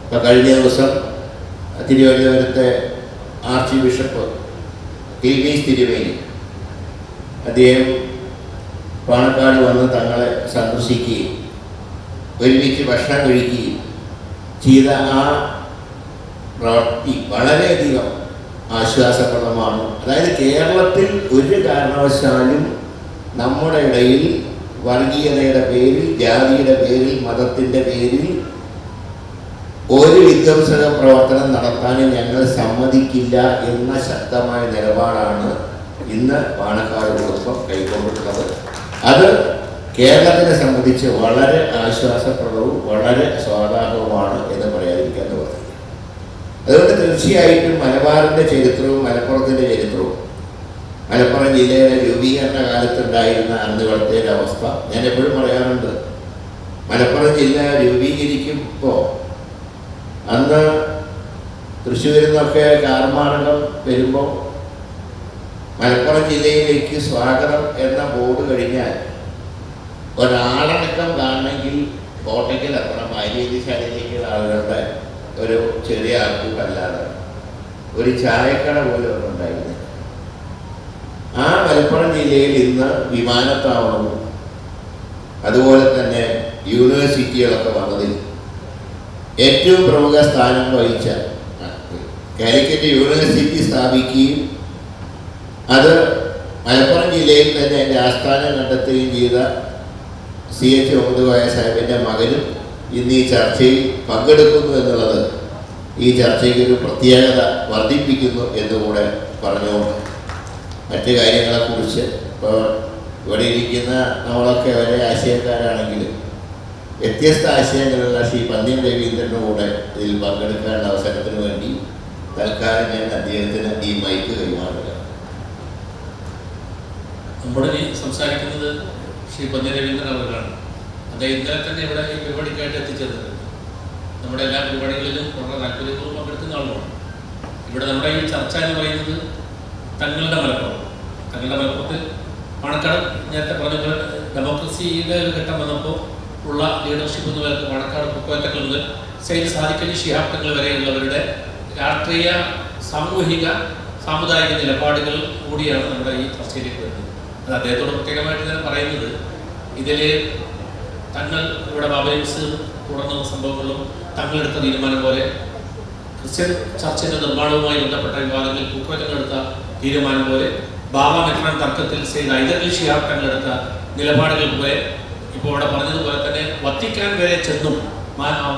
ഇപ്പം കഴിഞ്ഞ ദിവസം തിരുവനന്തപുരത്തെ ആർച്ച് ബിഷപ്പ് ക്ലീമീസ് തിരുമേനി അദ്ദേഹം പാണക്കാട് വന്ന് തങ്ങളെ സന്ദർശിക്കുകയും ഒരുമിച്ച് ഭക്ഷണം കഴിക്കുകയും ചെയ്ത ആ പ്രവൃത്തി വളരെയധികം ആശ്വാസപ്രദമാണ്. അതായത് കേരളത്തിൽ ഒരു കാരണവശാലും നമ്മുടെ ഇടയിൽ വർഗീയതയുടെ പേരിൽ, ജാതിയുടെ പേരിൽ, മതത്തിൻ്റെ പേരിൽ ഒരു വിധ്വംസക പ്രവർത്തനം നടത്താനും ഞങ്ങൾ സമ്മതിക്കില്ല എന്ന ശക്തമായ നിലപാടാണ് ഇന്ന് പാണക്കാട് കുടുംബം കൈക്കൊണ്ടിട്ടുള്ളത്. അത് കേരളത്തിനെ സംബന്ധിച്ച് വളരെ ആശ്വാസപ്രദവും വളരെ സ്വാഗതാർഹവുമാണ് എന്ന് പറയാതിരിക്കാൻ തോന്നുന്നു. അതുകൊണ്ട് തീർച്ചയായിട്ടും മലബാറിൻ്റെ ചരിത്രവും മലപ്പുറത്തിൻ്റെ ചരിത്രവും മലപ്പുറം ജില്ലയുടെ രൂപീകരണ കാലത്തുണ്ടായിരുന്ന അന്നുകളത്തെ ഒരു അവസ്ഥ ഞാൻ എപ്പോഴും പറയാറുണ്ട്. മലപ്പുറം ജില്ല രൂപീകരിക്കുമ്പോൾ അന്ന് തൃശ്ശൂരിൽ നിന്നൊക്കെ കാർമാർഗം വരുമ്പോൾ മലപ്പുറം ജില്ലയിലേക്ക് സ്വാഗതം എന്ന ബോർഡ് കഴിഞ്ഞാൽ ഒരാളടക്കം കാണണമെങ്കിൽ കോട്ടയ്ക്കൽ എത്തണം. മാര്യേദിശാലയിലേക്ക് ആളുകളുടെ ഒരു ചെറിയ ആൾക്കൂട്ടല്ലാതെ ഒരു ചായക്കട പോലും ഒന്നും ഉണ്ടായിരുന്നില്ല. ആ മലപ്പുറം ജില്ലയിൽ ഇന്ന് വിമാനത്താവളവും അതുപോലെ തന്നെ യൂണിവേഴ്സിറ്റികളൊക്കെ വന്നതിൽ ഏറ്റവും പ്രമുഖ സ്ഥാനം വഹിച്ച കാലിക്കറ്റ് യൂണിവേഴ്സിറ്റി സ്ഥാപിക്കുകയും അത് മലപ്പുറം ജില്ലയിൽ തന്നെ എൻ്റെ ആസ്ഥാനം കണ്ടെത്തുകയും ചെയ്ത CH മുഹമ്മദ് സാഹിബിൻ്റെ മകനും ഇന്ന് ഈ ചർച്ചയിൽ പങ്കെടുക്കുന്നു എന്നുള്ളത് ഈ ചർച്ചയ്ക്ക് ഒരു പ്രത്യേകത വർദ്ധിപ്പിക്കുന്നു എന്നുകൂടെ പറഞ്ഞുകൊണ്ട് മറ്റു കാര്യങ്ങളെക്കുറിച്ച് ഇപ്പോൾ ഇവിടെ ഇരിക്കുന്ന നമ്മളൊക്കെ ഒരേ ആശയക്കാരാണെങ്കിലും വ്യത്യസ്ത ആശയങ്ങളുള്ള ശ്രീ പന്ന്യൻ രവീന്ദ്രൻ്റെ കൂടെ ഇതിൽ പങ്കെടുക്കാനുള്ള അവസരത്തിന് വേണ്ടി തൽക്കാലം ഞാൻ അദ്ദേഹത്തിന് ഈ മൈക്ക് കൈമാറുക. നമ്മുടെ സംസാരിക്കുന്നത് ശ്രീ പന്ന്യൻ രവീന്ദ്രൻ അവരാണ്. അദ്ദേഹം ഇന്നലെ തന്നെ ഇവിടെ ഈ പരിപാടിക്കായിട്ട് എത്തിച്ചേർന്നത്. നമ്മുടെ എല്ലാ പരിപാടികളിലും വളരെ താല്പര്യപൂർവ്വം പങ്കെടുക്കുന്ന ആളുമാണ്. ഇവിടെ നമ്മുടെ ഈ ചർച്ച എന്ന് പറയുന്നത് തങ്ങളുടെ മലപ്പുറത്തിൽ പാണക്കാട് നേരത്തെ പറഞ്ഞ പോലെ ഡെമോക്രസിയുടെ ഒരു ഘട്ടം വന്നപ്പോൾ ഉള്ള ലീഡർഷിപ്പ് എന്ന് പറയുന്നത് പാണക്കാട് പൊക്കോറ്റങ്ങൾ മുതൽ സയ്യിദ് സാദിഖ് അലി ശിഹാബ് തങ്ങൾ വരെയുള്ളവരുടെ രാഷ്ട്രീയ, സാമൂഹിക, സാമുദായിക നിലപാടുകൾ കൂടിയാണ് നമ്മുടെ ഈ ചർച്ചയിലേക്ക് വരുന്നത്. അത് അദ്ദേഹത്തോട് പ്രത്യേകമായിട്ട് ഞാൻ പറയുന്നത്, ഇതിൽ തങ്ങൾ ഇവിടെ ബാബരി മസ്ജിദ് തുടർന്ന സംഭവങ്ങളും തങ്ങളെടുത്ത തീരുമാനം പോലെ ക്രിസ്ത്യൻ ചർച്ചിൻ്റെ നിർമ്മാണവുമായി ബന്ധപ്പെട്ട വിവാദങ്ങളിൽ പൂക്കോറ്റങ്ങളെടുത്ത തീരുമാനം പോലെ ബാബ മെത്രാൻ തർക്കത്തിൽ സയ്യിദ് ഹൈദർ അലി ശിഹാബ് തങ്ങളെടുത്ത നിലപാടുകൾ പോലെ ഇപ്പോൾ ഇവിടെ പറഞ്ഞതുപോലെ തന്നെ വത്തിക്കാൻ വരെ ചെന്നും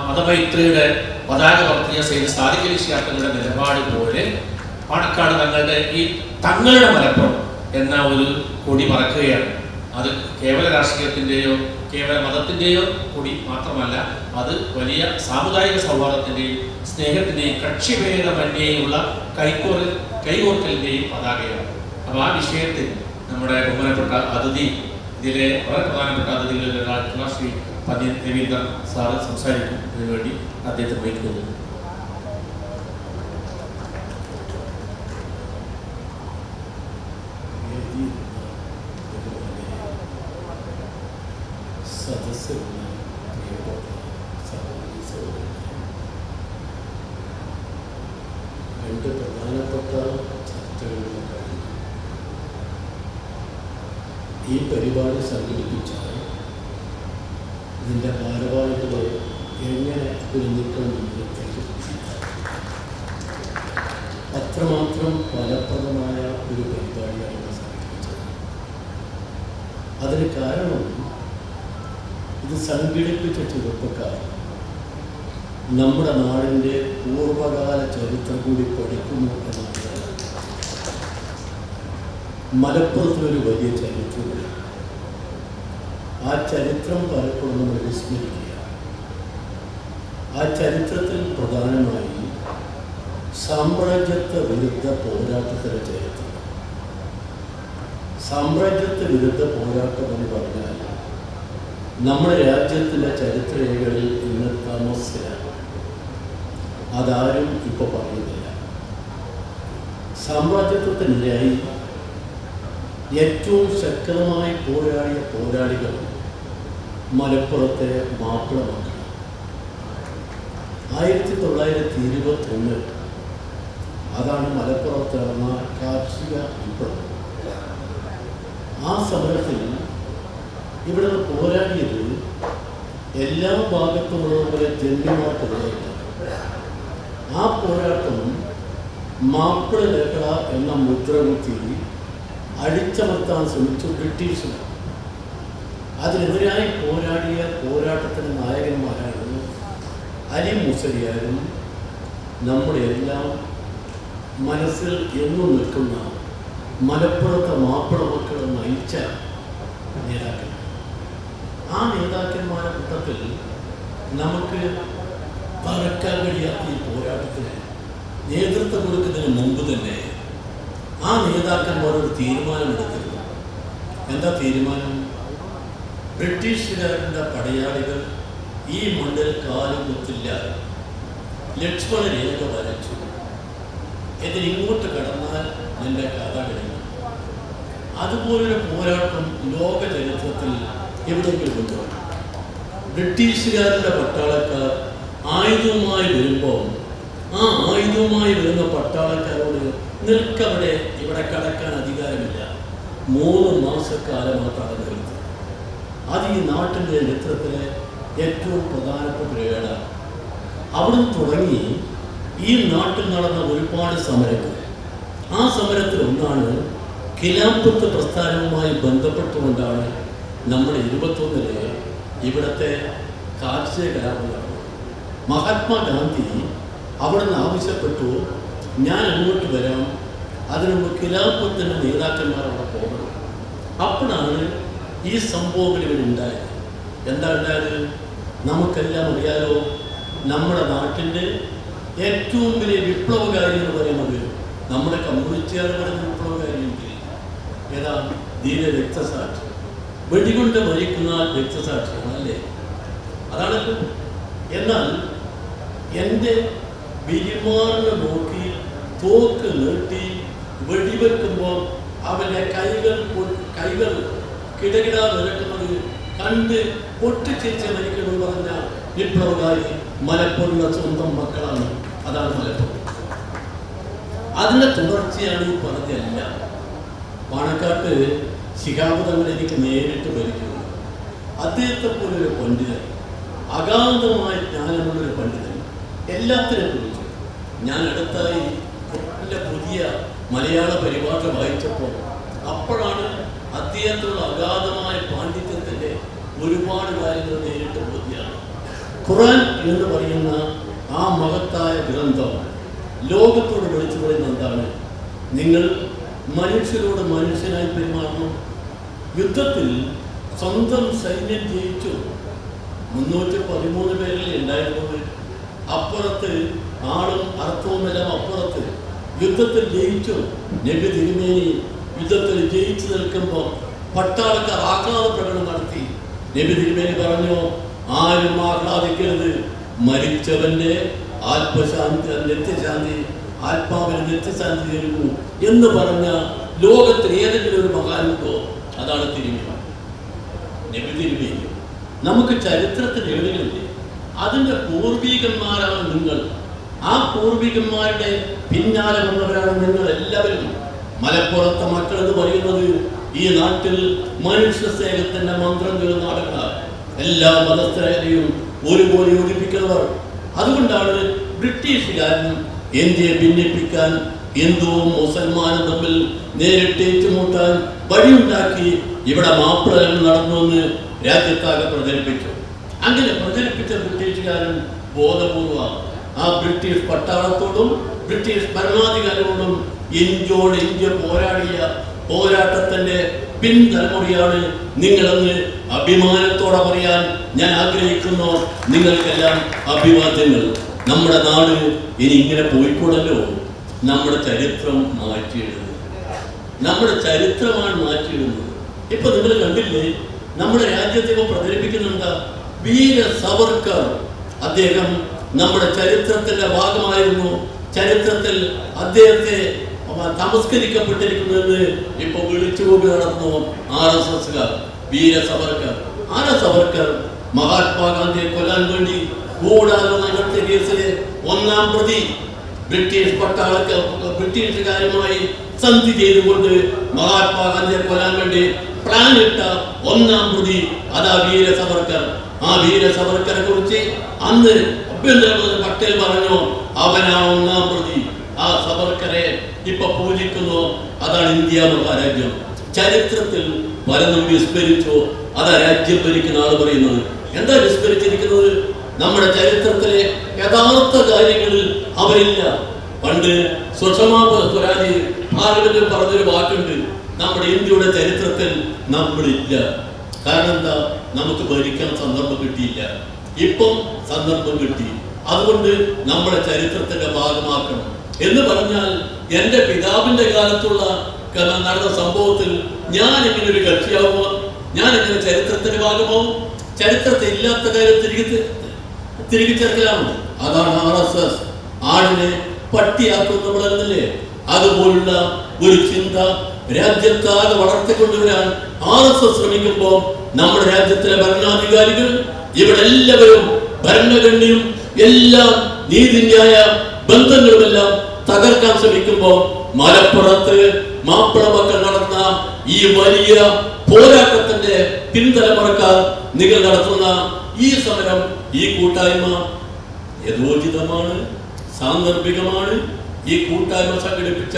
മതമൈത്രിയുടെ പതാക വർത്തിയ സയ്യിദ് സാദിഖ് അലി ശിഹാബ് തങ്ങളുടെ നിലപാട് പോലെ പാണക്കാട് തങ്ങളുടെ മലപ്പുറം എന്ന ഒരു കൊടി പറക്കുകയാണ്. അത് കേവല രാഷ്ട്രീയത്തിൻ്റെയോ കേവല മതത്തിൻ്റെയോ കൊടി മാത്രമല്ല, അത് വലിയ സാമുദായിക സൗഹാർദ്ദത്തിൻ്റെയും സ്നേഹത്തിൻ്റെയും കക്ഷിഭേദമന്യേയുള്ള കൈകോർക്കലിൻ്റെയും പതാകയാണ്. അപ്പോൾ ആ വിഷയത്തിൽ നമ്മുടെ ബഹുമാനപ്പെട്ട അതിഥി, ഇതിലെ വളരെ പ്രധാനപ്പെട്ട അതിഥികളിൽ ഒരാളായിട്ടുള്ള ശ്രീ പന്ന്യൻ രവീന്ദ്രൻ സാറ് സംസാരിക്കുന്നതിന് വേണ്ടി അദ്ദേഹത്തെ വഹിക്കുന്നത്. സദസ്സുള്ള സഹോദരി സഹോദരന്മാരെ, രണ്ട് പ്രധാനപ്പെട്ട ചർച്ചകളിലും കഴിഞ്ഞു. ഈ പരിപാടി സംഘടിപ്പിച്ചാൽ ഇതിൻ്റെ ഭാരവാഹികളെ എങ്ങനെ അഭിനന്ദിക്കണമെന്ന് അത്രമാത്രം ഫലപ്രദമായ ഒരു പരിപാടിയാണ് സംഘടിപ്പിച്ചത്. അതിന് കാരണം ഇത് സംഘടിപ്പിച്ച ചെറുപ്പക്കാർ നമ്മുടെ നാടിൻ്റെ പൂർവ്വകാല ചരിത്രം കൂടി പഠിക്കുന്നു എന്നാണ്. മലപ്പുറത്തിനൊരു വലിയ ചരിത്രമുണ്ട്. ആ ചരിത്രം പലപ്പോഴും നമ്മൾ വിസ്മരിക്കുക. ആ ചരിത്രത്തിൽ പ്രധാനമായി സാമ്രാജ്യത്വ വിരുദ്ധ പോരാട്ടത്തിൻ്റെ ചരിത്രം. സാമ്രാജ്യത്വ വിരുദ്ധ പോരാട്ടം എന്ന് പറഞ്ഞാൽ നമ്മുടെ രാജ്യത്തിൻ്റെ ചരിത്രരേഖകളിൽ ഇന്ന് താമസിച്ചില്ല. അതാരും ഇപ്പോൾ പറയുന്നില്ല. സാമ്രാജ്യത്വത്തിനെതിരായി ഏറ്റവും ശക്തമായി പോരാടിയ പോരാളികൾ മലപ്പുറത്തെ മാപ്പിള മക്കൾ. 1921 അതാണ് മലപ്പുറത്ത് നടന്ന കാർഷിക വിപ്ലവം. ആ സമരത്തിൽ ഇവിടെ പോരാടിയത് എല്ലാ ഭാഗത്തുമുള്ളവരെ ജന്മിമാർക്കെതിരായിട്ടാണ്. ആ പോരാട്ടം മാപ്പിള ലഹള എന്ന മുദ്രകുത്തി അടിച്ചമർത്താൻ ശ്രമിച്ചു ബ്രിട്ടീഷുകാർ. അതിനെതിരായി പോരാടിയ പോരാട്ടത്തിൻ്റെ നായകന്മാരാണ് അലി മുസലിയാരും നമ്മുടെ എല്ലാം മനസ്സിൽ എന്നും നിൽക്കുന്ന മലപ്പുറത്തെ മാപ്പിള മക്കളെ നയിച്ച നേതാക്കൾ. ആ നേതാക്കന്മാരുടെ കൂട്ടത്തിൽ നമുക്ക് പറക്കാൻ കഴിയാത്ത ഈ പോരാട്ടത്തിന് നേതൃത്വം കൊടുക്കുന്നതിന് മുമ്പ് തന്നെ ആ നേതാക്കന്മാരൊരു തീരുമാനമെടുത്തിരുന്നു. എന്താ തീരുമാനം? ബ്രിട്ടീഷുകാരുടെ പടയാളികൾ ഈ മണ്ണിൽ കാലം കുത്തില്ല, ലക്ഷ്മണ രേഖ വരച്ചു, ഇതിനിങ്ങോട്ട് കടന്നാൽ എൻ്റെ കഥ കഴിഞ്ഞു. അതുപോലൊരു പോരാട്ടം ലോക ചരിത്രത്തിൽ എവിടെയെങ്കിലും ഉണ്ടോ? ബ്രിട്ടീഷുകാരുടെ പട്ടാളക്കാർ ആയുധവുമായി വരുമ്പോൾ ആ ആയുധവുമായി വരുന്ന പട്ടാളക്കാരോട് നിൽക്കവിടെ, ഇവിടെ കടക്കാൻ അധികാരമില്ല. 3 മാസക്കാലം മാത്രമാണ് നിർത്തി. അത് ഈ നാട്ടിൻ്റെ ചരിത്രത്തിലെ ഏറ്റവും പ്രധാനപ്പെട്ട രേഖയാണ്. അവിടുന്ന് തുടങ്ങി ഈ നാട്ടിൽ നടന്ന ഒരുപാട് സമരങ്ങൾ. ആ സമരത്തിൽ ഒന്നാണ് ഖിലാഫത്ത് പ്രസ്ഥാനവുമായി ബന്ധപ്പെട്ടുകൊണ്ടാണ് നമ്മുടെ 21 ഇവിടുത്തെ കാർഷിക കലാപം നടന്നത്. മഹാത്മാഗാന്ധി അവിടുന്ന് ആവശ്യപ്പെട്ടു, ഞാൻ അങ്ങോട്ട് വരാം, അതിനുമുമ്പ് ഖിലാഫത്തിൻ്റെ നേതാക്കന്മാർ അവിടെ പോകണം. അപ്പോഴാണ് ഈ സംഭവങ്ങൾ ഇവിടെ ഉണ്ടായത്. എന്താ ഉണ്ടായത്? നമുക്കെല്ലാം അറിയാലോ, നമ്മുടെ നാട്ടിൻ്റെ ഏറ്റവും വലിയ വിപ്ലവകാരി എന്ന് പറയുന്നത് നമ്മുടെ കമ്മ്യൂണിസ്റ്റുകാർ പറയുന്ന വിപ്ലവകാരിയുണ്ട്. ഏതാ? ധീര രക്തസാക്ഷി, വെടികൊണ്ട് മരിക്കുന്ന രക്തസാക്ഷിയാണ് അല്ലേ? അതാണല്ലോ. എന്നാൽ എൻ്റെ വിരിമാറിനെ നോക്കി തോക്ക് നീട്ടി വെടിവെക്കുമ്പോൾ അവൻ്റെ കൈകൾ കിടകിട വിരക്കുന്നത് കണ്ട് പൊട്ടിച്ചിരിച്ച് മരിക്കണമെന്ന് പറഞ്ഞ വിപ്ലവകാരി മലപ്പുറത്തെ സ്വന്തം മക്കളാണ്. അതാണ് മലപ്പുറം. അതിൻ്റെ തുടർച്ചയാണ് ഈ പറഞ്ഞല്ല. പാണക്കാട്ട് ശിഹാബ് തങ്ങൾ എനിക്ക് നേരിട്ട് പരിചയമുണ്ട്. അദ്ദേഹത്തെ പോലൊരു പണ്ഡിതൻ, അഗാധമായ ജ്ഞാനമുള്ളൊരു പണ്ഡിതൻ, എല്ലാത്തിനെ കുറിച്ച് ഞാൻ അടുത്തായി എൻ്റെ പുതിയ മലയാള പരിഭാഷ വായിച്ചപ്പോൾ അപ്പോഴാണ് അദ്ദേഹത്തിനുള്ള അഗാധമായ പാണ്ഡിത്യത്തിൻ്റെ ഒരുപാട് കാര്യങ്ങൾ നേരിട്ട് ബോധ്യമാണ്. ഖുർആൻ എന്ന് പറയുന്ന ആ മഹത്തായ ഗ്രന്ഥം ലോകത്തോട് വിളിച്ചു പറയുന്നത് എന്താണ്? നിങ്ങൾ മനുഷ്യരോട് മനുഷ്യനായി പെരുമാറണം. യുദ്ധത്തിൽ സ്വന്തം സൈന്യം ജയിച്ചു. 313 പേരിൽ ഉണ്ടായിരുന്നത്. അപ്പുറത്ത് ആളും അർത്ഥവുമെല്ലാം അപ്പുറത്ത് യുദ്ധത്തിൽ ജയിച്ചു. നബി തിരുമേനി യുദ്ധത്തിൽ ജയിച്ചു നിൽക്കുമ്പോൾ പട്ടാളക്കാർ ആഹ്ലാദ പ്രകടനം നടത്തി. നബി തിരുമേനി പറഞ്ഞു, ആരും ആഹ്ലാദിക്കരുത്, മരിച്ചവന്റെ ആത്മശാന്തി നിത്യശാന്തി, ആത്മാവിന് നിത്യശാന്തി തരുന്നു എന്ന് പറഞ്ഞ ലോകത്തിൽ ഏതെങ്കിലും ഒരു മഹാനുണ്ടോ? അതാണ് തിരുമേനി, നബി തിരുമേനി. നമുക്ക് ചരിത്രത്തിന് ഏടുകളില്ലേ? അതിൻ്റെ പൂർവികന്മാരാണ് നിങ്ങൾ. ആ പൂർവികന്മാരുടെ പിന്നാലെ വന്നവരാണ് നിങ്ങൾ എല്ലാവരും. മലപ്പുറത്തെ മക്കൾ എന്ന് പറയുന്നത് ഈ നാട്ടിൽ മനുഷ്യ സ്നേഹത്തിന്റെ മന്ത്രം ചൊല്ലുന്ന ആളുകളാണ്. എല്ലാ മതസ്ഥരെയും ഒരുപോലെ യോജിപ്പിക്കുന്നവർ. അതുകൊണ്ടാണ് ബ്രിട്ടീഷുകാരൻ ഇന്ത്യയെ ഭിന്നിപ്പിക്കാൻ ഹിന്ദുവും മുസൽമാനും തമ്മിൽ നേരിട്ട് ഏറ്റുമുട്ടാൻ വഴിയുണ്ടാക്കി ഇവിടെ മാപ്പിളകൾ നടന്നുവെന്ന് രാജ്യത്താകെ പ്രചരിപ്പിച്ചു. അങ്ങനെ പ്രചരിപ്പിച്ച ബ്രിട്ടീഷുകാരൻ ബോധപൂർവം ആ ബ്രിട്ടീഷ് പട്ടാളത്തോടും ബ്രിട്ടീഷ് ഭരണാധികാരികളോടും ഇഞ്ചോടിഞ്ച് പോരാടിയ പോരാട്ടത്തിന്റെ പിൻതലമുറയാണ് നിങ്ങളെന്ന് അഭിമാനത്തോടെ പറയാൻ ഞാൻ ആഗ്രഹിക്കുന്നു. നിങ്ങൾക്കെല്ലാം അഭിവാദ്യങ്ങൾ. നമ്മുടെ നാട് ഇനി ഇങ്ങനെ പോയിക്കൂടല്ലോ. നമ്മുടെ ചരിത്രം മാറ്റിയിടുന്നത്, നമ്മുടെ ചരിത്രമാണ് മാറ്റിയിടുന്നത്. ഇപ്പൊ നിങ്ങൾ കണ്ടില്ലേ, നമ്മുടെ രാജ്യത്തെ പ്രചരിപ്പിക്കുന്നുണ്ട് വീര സവർക്കർ. അദ്ദേഹം നമ്മുടെ ചരിത്രത്തിന്റെ ഭാഗമായിരുന്നു. ചരിത്രത്തിൽ അദ്ദേഹത്തെ തമസ്കരിക്കപ്പെട്ടിരിക്കുന്നത് ഇപ്പൊ വിളിച്ചുകൂടി നടന്നു RSSകാർ. വീര സവർക്കർ. ആരാ സവർക്കർ? മഹാത്മാഗാന്ധിയെ കൊല്ലാൻ വേണ്ടി ഗൂഢാലോചന നടത്തിയ കേസിലെ 1-ാം പ്രതി. ബ്രിട്ടീഷുകാരുമായി സന്ധി ചെയ്തുകൊണ്ട് മഹാത്മാഗാന്ധിയെ കൊല്ലാൻ വേണ്ടി പ്ലാൻ ഇട്ട 1-ാം പ്രതി അതാ വീര സവർക്കർ. ആ വീര സവർക്കറെ കുറിച്ച് അന്ന് ആഭ്യന്തരമന്ത്രി പട്ടേൽ പറഞ്ഞു, അവനാ 1-ാം പ്രതി. ആ സവർക്കറെ ഇപ്പൊ പൂജിക്കുന്നു. അതാണ് ഇന്ത്യ മഹാരാജ്യം. ചരിത്രത്തിൽ പലതും വിസ്മരിച്ചു. അതാ രാജ്യം ഭരിക്കുന്ന ആള് പറയുന്നത്. എന്താ വിസ്മരിച്ചിരിക്കുന്നത്? നമ്മുടെ ചരിത്രത്തിലെ യഥാർത്ഥ കാര്യങ്ങളിൽ അവരില്ല. പണ്ട് സുഷമാ സ്വരാജ് പാർലമെന്റിൽ പറഞ്ഞൊരു വാക്കുണ്ട്, നമ്മുടെ ഇന്ത്യയുടെ ചരിത്രത്തിൽ നമ്മളില്ല. കാരണം എന്താ? നമുക്ക് ഭരിക്കാൻ സന്ദർഭം കിട്ടിയില്ല. ഇപ്പം സന്ദർഭം കിട്ടി. അതുകൊണ്ട് നമ്മുടെ ചരിത്രത്തിന്റെ ഭാഗമാക്കണം എന്ന് പറഞ്ഞാൽ, എന്റെ പിതാവിന്റെ കാലത്തുള്ള നടന്ന സംഭവത്തിൽ ഞാൻ ഇങ്ങനെ ഒരു കക്ഷിയാവുമോ? ഞാൻ ഇങ്ങനെ ചരിത്രത്തിന്റെ ഭാഗമാവും? ചരിത്രത്തെ ഇല്ലാത്ത കാര്യം തിരികെ ചേർക്കലാണ്. അതാണ് RSS ആടിനെ പട്ടിയാക്കുന്നവരല്ലേ. അതുപോലുള്ള ഒരു ചിന്ത രാജ്യത്താകെ വളർത്തിക്കൊണ്ടുവരാൻ RSS ശ്രമിക്കുമ്പോൾ നമ്മുടെ രാജ്യത്തിലെ ഭരണാധികാരികൾ ഇവിടെ എല്ലാവരും ഭരണഘടനയും എല്ലാം നീതിന്യായ ബന്ധങ്ങളുമെല്ലാം തകർക്കാൻ ശ്രമിക്കുമ്പോൾ മലപ്പുറത്ത് മാപ്പിള മക്കൾ നടന്ന ഈ വലിയ പോരാട്ടത്തിന്റെ പിൻതലമുറക്കാർ നിങ്ങൾ നടത്തുന്ന ഈ സമരം, ഈ കൂട്ടായ്മ യഥോചിതമാണ്, സാന്ദർഭികമാണ്. ഈ കൂട്ടായ്മ സംഘടിപ്പിച്ച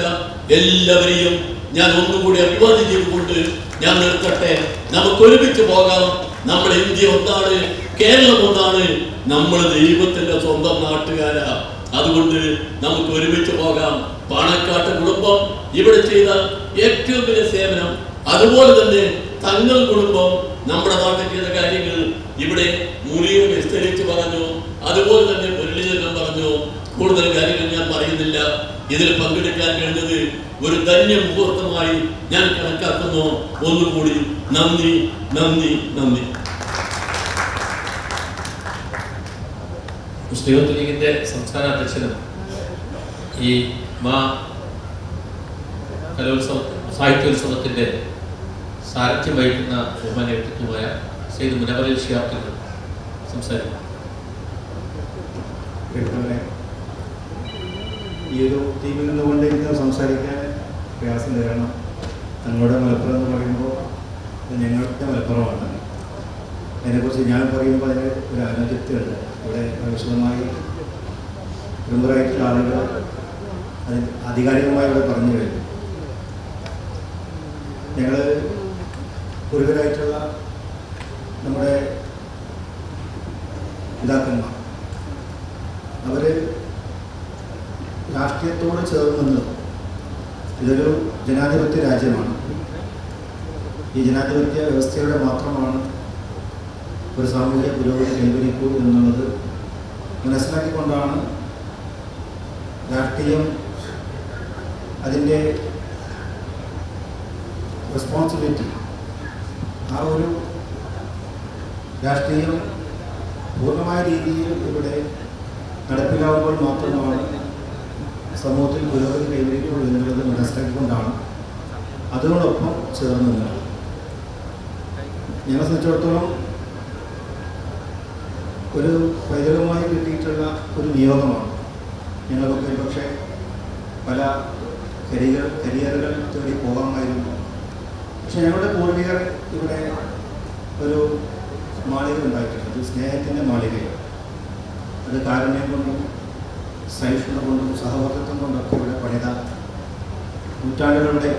എല്ലാവരെയും ഞാൻ ഒന്നുകൂടി അഭിവാദ്യം ചെയ്തുകൊണ്ട് ഞാൻ നിർത്തട്ടെ. നമുക്ക് ഒരുമിച്ച് പോകാം. നമ്മുടെ ഇന്ത്യ ഒന്നാണ്, കേരളം ഒന്നാണ്. നമ്മൾ ദൈവത്തിന്റെ സ്വന്തം നാട്ടുകാരാ. അതുകൊണ്ട് നമുക്ക് ഒരുമിച്ച് പോകാം. പാണക്കാട്ട് കുടുംബം ഇവിടെ ചെയ്ത ഏറ്റവും വലിയ സേവനം, അതുപോലെ തന്നെ തങ്ങൾ കുടുംബം നമ്മുടെ നാട്ടിൽ ചെയ്ത കാര്യങ്ങൾ ഇവിടെ മുറിയെ വിസ്തരിച്ച് പറഞ്ഞു. അതുപോലെ തന്നെ മുരളീധരൻ പറഞ്ഞു. കൂടുതൽ കാര്യങ്ങൾ ഞാൻ പറയുന്നില്ല. ഇതിൽ പങ്കെടുക്കാൻ കഴിഞ്ഞത് ഒരു ധന്യ മുഹൂർത്തമായി ഞാൻ കണക്കാക്കുന്നു. ഒന്നുകൂടി നന്ദി, നന്ദി, നന്ദി. മുസ്ലിം യൂത്ത് ലീഗിന്റെ സംസ്ഥാന അധ്യക്ഷനും ഈ സാഹിത്യോത്സവത്തിന്റെ സാരഥ്യം വഹിക്കുന്ന ബഹുമാന്യ വ്യക്തിത്വമായ സെയ്ദ് മുനവർ ശിഹാബ് തങ്ങൾ സംസാരിക്കും. ഈ ഒരു ടീമിൽ നിന്നുകൊണ്ട് എനിക്ക് സംസാരിക്കാൻ പ്രയാസം തരണം. തങ്ങളുടെ മലപ്പുറം എന്ന് പറയുമ്പോൾ ഞങ്ങളുടെ മലപ്പുറമാണ്. അതിനെക്കുറിച്ച് ഞാൻ പറയുമ്പോൾ അതിന് ഒരു അനൗചിത്യമുണ്ട്. ഇവിടെ വിശദമായി പ്രമുഖരായിട്ടുള്ള ആളുകൾ അത് ആധികാരികമായി ഇവിടെ പറഞ്ഞു കഴിഞ്ഞു. ഞങ്ങൾ പൂർവരായിട്ടുള്ള നമ്മുടെ പിതാക്കന്മാർ അവർ രാഷ്ട്രീയത്തോട് ചേർന്ന് ഇതൊരു ജനാധിപത്യ രാജ്യമാണ്. ഈ ജനാധിപത്യ വ്യവസ്ഥയുടെ മാത്രമാണ് ഒരു സാമൂഹിക പുരോഗതി കൈവരിക്കൂ എന്നുള്ളത് മനസ്സിലാക്കിക്കൊണ്ടാണ് രാഷ്ട്രീയം അതിൻ്റെ റെസ്പോൺസിബിലിറ്റി, ആ ഒരു രാഷ്ട്രീയം പൂർണ്ണമായ രീതിയിൽ ഇവിടെ നടപ്പിലാവുമ്പോൾ മാത്രമാണ് സമൂഹത്തിൽ പുരോഗതി കൈവരിക്കുള്ളൂ എന്നുള്ളത് മനസ്സിലാക്കിക്കൊണ്ടാണ് അതിനോടൊപ്പം ചേർന്നത്. ഞങ്ങളെ സംബന്ധിച്ചിടത്തോളം ഒരു പൈതൃകമായി കിട്ടിയിട്ടുള്ള ഒരു നിയോഗമാണ്. ഞങ്ങളൊക്കെ പക്ഷേ പല കരിയറുകൾ തേടി പോകാമായിരുന്നു. പക്ഷെ ഞങ്ങളുടെ പൂർവികർ ഇവിടെ ഒരു മാളിക ഉണ്ടായിട്ടുണ്ട്. അത് സ്നേഹത്തിൻ്റെ മാളികയാണ്. അത് കാരുണ്യം കൊണ്ടും സഹിഷ്ണുത കൊണ്ടും സഹവർത്തിത്വം കൊണ്ടൊക്കെ ഇവിടെ പണിത നൂറ്റാണ്ടുകളുടെ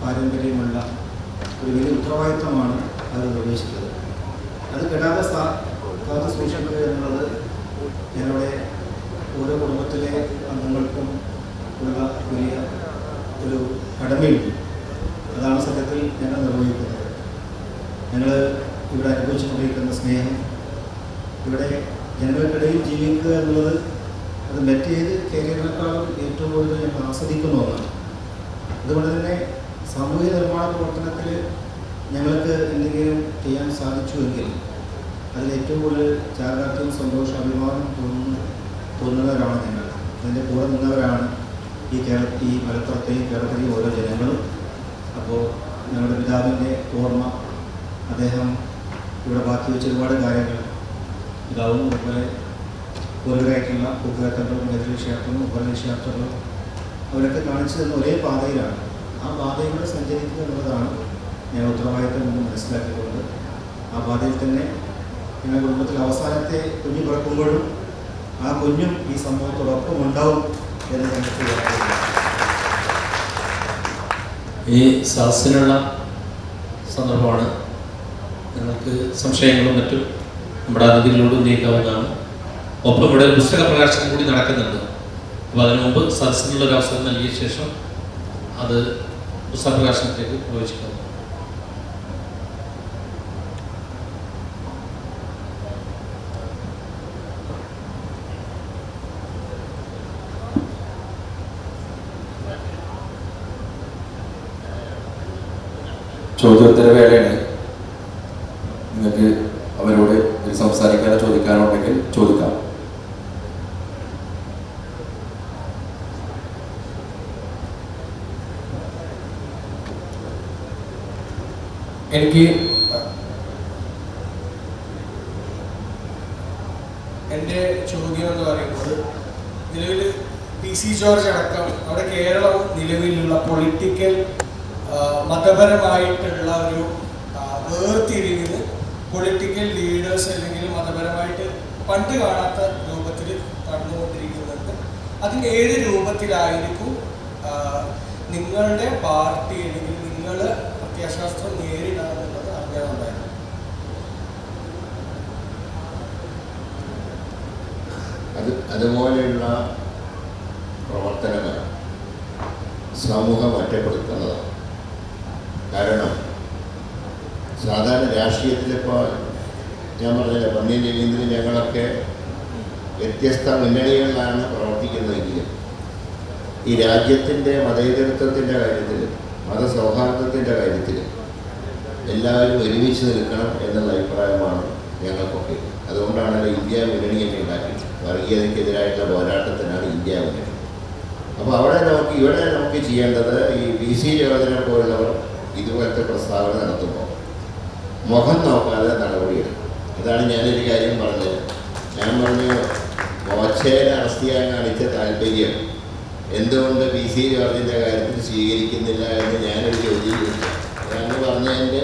പാരമ്പര്യമുള്ള ഒരു വലിയ ഉത്തരവാദിത്വമാണ് അത് നിർവഹിച്ചത്. അത് കെടാതെ കാത്തു സൂക്ഷിക്കുക എന്നുള്ളത് ഞങ്ങളുടെ ഓരോ കുടുംബത്തിലെ അംഗങ്ങൾക്കും ഉള്ള വലിയ ഒരു കടമയുണ്ട്. അതാണ് സത്യത്തിൽ ഞങ്ങൾ നിർവഹിക്കുന്നത്. ഞങ്ങൾ ഇവിടെ അനുഭവിച്ചുകൊണ്ടിരിക്കുന്ന സ്നേഹം, ഇവിടെ ജനങ്ങൾക്കിടയിൽ ജീവിക്കുക എന്നുള്ളത് അത് മറ്റേത് കരിയറിനേക്കാളും ഏറ്റവും കൂടുതൽ ഞങ്ങൾ ആസ്വദിക്കുന്ന ഒന്നാണ്. അതുകൊണ്ട് തന്നെ സാമൂഹ്യ നിർമ്മാണ പ്രവർത്തനത്തിൽ ഞങ്ങൾക്ക് എന്തെങ്കിലും ചെയ്യാൻ സാധിച്ചുവെങ്കിൽ അതിൽ ഏറ്റവും കൂടുതൽ ചാരിതാർത്ഥ്യവും സന്തോഷ അഭിമാനം തോന്നുന്നവരാണ് ഞങ്ങൾ. അതിൻ്റെ കൂടെ നിന്നവരാണ് ഈ മലപ്പുറത്തെയും കേരളത്തിലെയും ഓരോ ജനങ്ങളും. അപ്പോൾ ഞങ്ങളുടെ പിതാവിൻ്റെ ഓർമ്മ, അദ്ദേഹം ഇവിടെ ബാക്കി വെച്ച ഒരുപാട് കാര്യങ്ങൾ, പിതാവും അതുപോലെ പൂർവ്വരായിട്ടുള്ള കൂട്ടുകാരങ്ങളും ക്ഷേത്രങ്ങളും ഉപരക്ഷേത്രങ്ങളും അവരൊക്കെ കാണിച്ചു തന്ന ഒരേ പാതയിലാണ്. ആ പാതയിലൂടെ സഞ്ചരിക്കുക എന്നുള്ളതാണ് ഞങ്ങൾ ഉത്തരവാദിത്തം എന്ന് മനസ്സിലാക്കിക്കൊണ്ട് ആ പാതയിൽ തന്നെ ഞങ്ങളുടെ കുടുംബത്തിൽ അവസാനത്തെ കുഞ്ഞു പിറക്കുമ്പോഴും ആ കുഞ്ഞും ഈ സമൂഹത്തോടൊപ്പം ഉണ്ടാവും എന്ന് ഞങ്ങൾക്ക് ഈ സദസ്സിനുള്ള സന്ദർഭമാണ്. നിങ്ങൾക്ക് സംശയങ്ങളും മറ്റും നമ്മുടെ അതിഥികളോട് ഉന്നയിക്കാവുന്നതാണ്. ഒപ്പം ഇവിടെ പുസ്തക പ്രകാശനം കൂടി നടക്കുന്നുണ്ട്. അപ്പോൾ അതിനു മുമ്പ് സദസ്സിനുള്ള ഒരു അവസരം നൽകിയ ശേഷം അത് പുസ്തക പ്രകാശനത്തിലേക്ക് പ്രവേശിക്കുന്നു. ചോദ്യോത്തര വേളയാണ്. നിങ്ങൾക്ക് അവരോട് സംസാരിക്കാനോ ചോദിക്കാനോ ഉണ്ടെങ്കിൽ ചോദിക്കാം. എനിക്ക് എൻ്റെ ചോദ്യം എന്ന് പറയുന്നത്, നിലവിൽ PC ജോർജ് അടക്കം അവിടെ കേരളവും നിലവിലുള്ള പൊളിറ്റിക്കൽ മതപരമായിട്ടുള്ള ഒരു വേർതിരിവിന് പൊളിറ്റിക്കൽ ലീഡേഴ്സ് അല്ലെങ്കിൽ മതപരമായിട്ട് പണ്ട് കാണാത്ത രൂപത്തിൽ നടന്നുകൊണ്ടിരിക്കുന്നുണ്ട്. അതിൻ്റെ ഏത് രൂപത്തിലായിരിക്കും നിങ്ങളുടെ പാർട്ടി അല്ലെങ്കിൽ നിങ്ങൾ പ്രത്യയശാസ്ത്രം നേരിടാമെന്നുള്ളത് അറിയാനുണ്ടായിരുന്നു? അതുപോലെയുള്ള പ്രവർത്തനങ്ങൾ സമൂഹം ഒറ്റപ്പെടുത്തുന്നതാണ്. കാരണം സാധാരണ രാഷ്ട്രീയത്തിലിപ്പോൾ ഞാൻ പറഞ്ഞില്ല, പന്നിയൻ രവീന്ദ്രൻ ഞങ്ങളൊക്കെ വ്യത്യസ്ത മുന്നണികളിലാണ് പ്രവർത്തിക്കുന്നതെങ്കിലും ഈ രാജ്യത്തിൻ്റെ മതേതരത്വത്തിൻ്റെ കാര്യത്തിൽ, മതസൗഹാർദ്ദത്തിൻ്റെ കാര്യത്തിൽ എല്ലാവരും ഒരുമിച്ച് നിൽക്കണം എന്നുള്ള അഭിപ്രായമാണ് ഞങ്ങൾക്കൊക്കെ. അതുകൊണ്ടാണല്ലോ ഇന്ത്യ മുന്നണിയൊക്കെ ഉണ്ടാക്കിയത്. വർഗീയതയ്ക്കെതിരായിട്ടുള്ള പോരാട്ടത്തിനാണ് ഇന്ത്യ മുന്നണി. അപ്പോൾ ഇവിടെ നമുക്ക് ചെയ്യേണ്ടത് ഈ PC ജോർജിനെ പോലുള്ളവർ ഇതുപോലത്തെ പ്രസ്താവന നടത്തുമ്പോൾ മുഖം നോക്കാതെ നടപടിയെടുക്കും. അതാണ് ഞാനൊരു കാര്യം പറഞ്ഞത്. ഞാൻ പറഞ്ഞു, മോച്ചേനെ അറസ്റ്റ് ചെയ്യാൻ കാണിച്ച താല്പര്യം എന്തുകൊണ്ട് PC ജോർജിൻ്റെ കാര്യത്തിൽ സ്വീകരിക്കുന്നില്ല എന്ന് ഞാനൊരു ചോദ്യം ചോദിച്ചു. ഞാൻ പറഞ്ഞതിൻ്റെ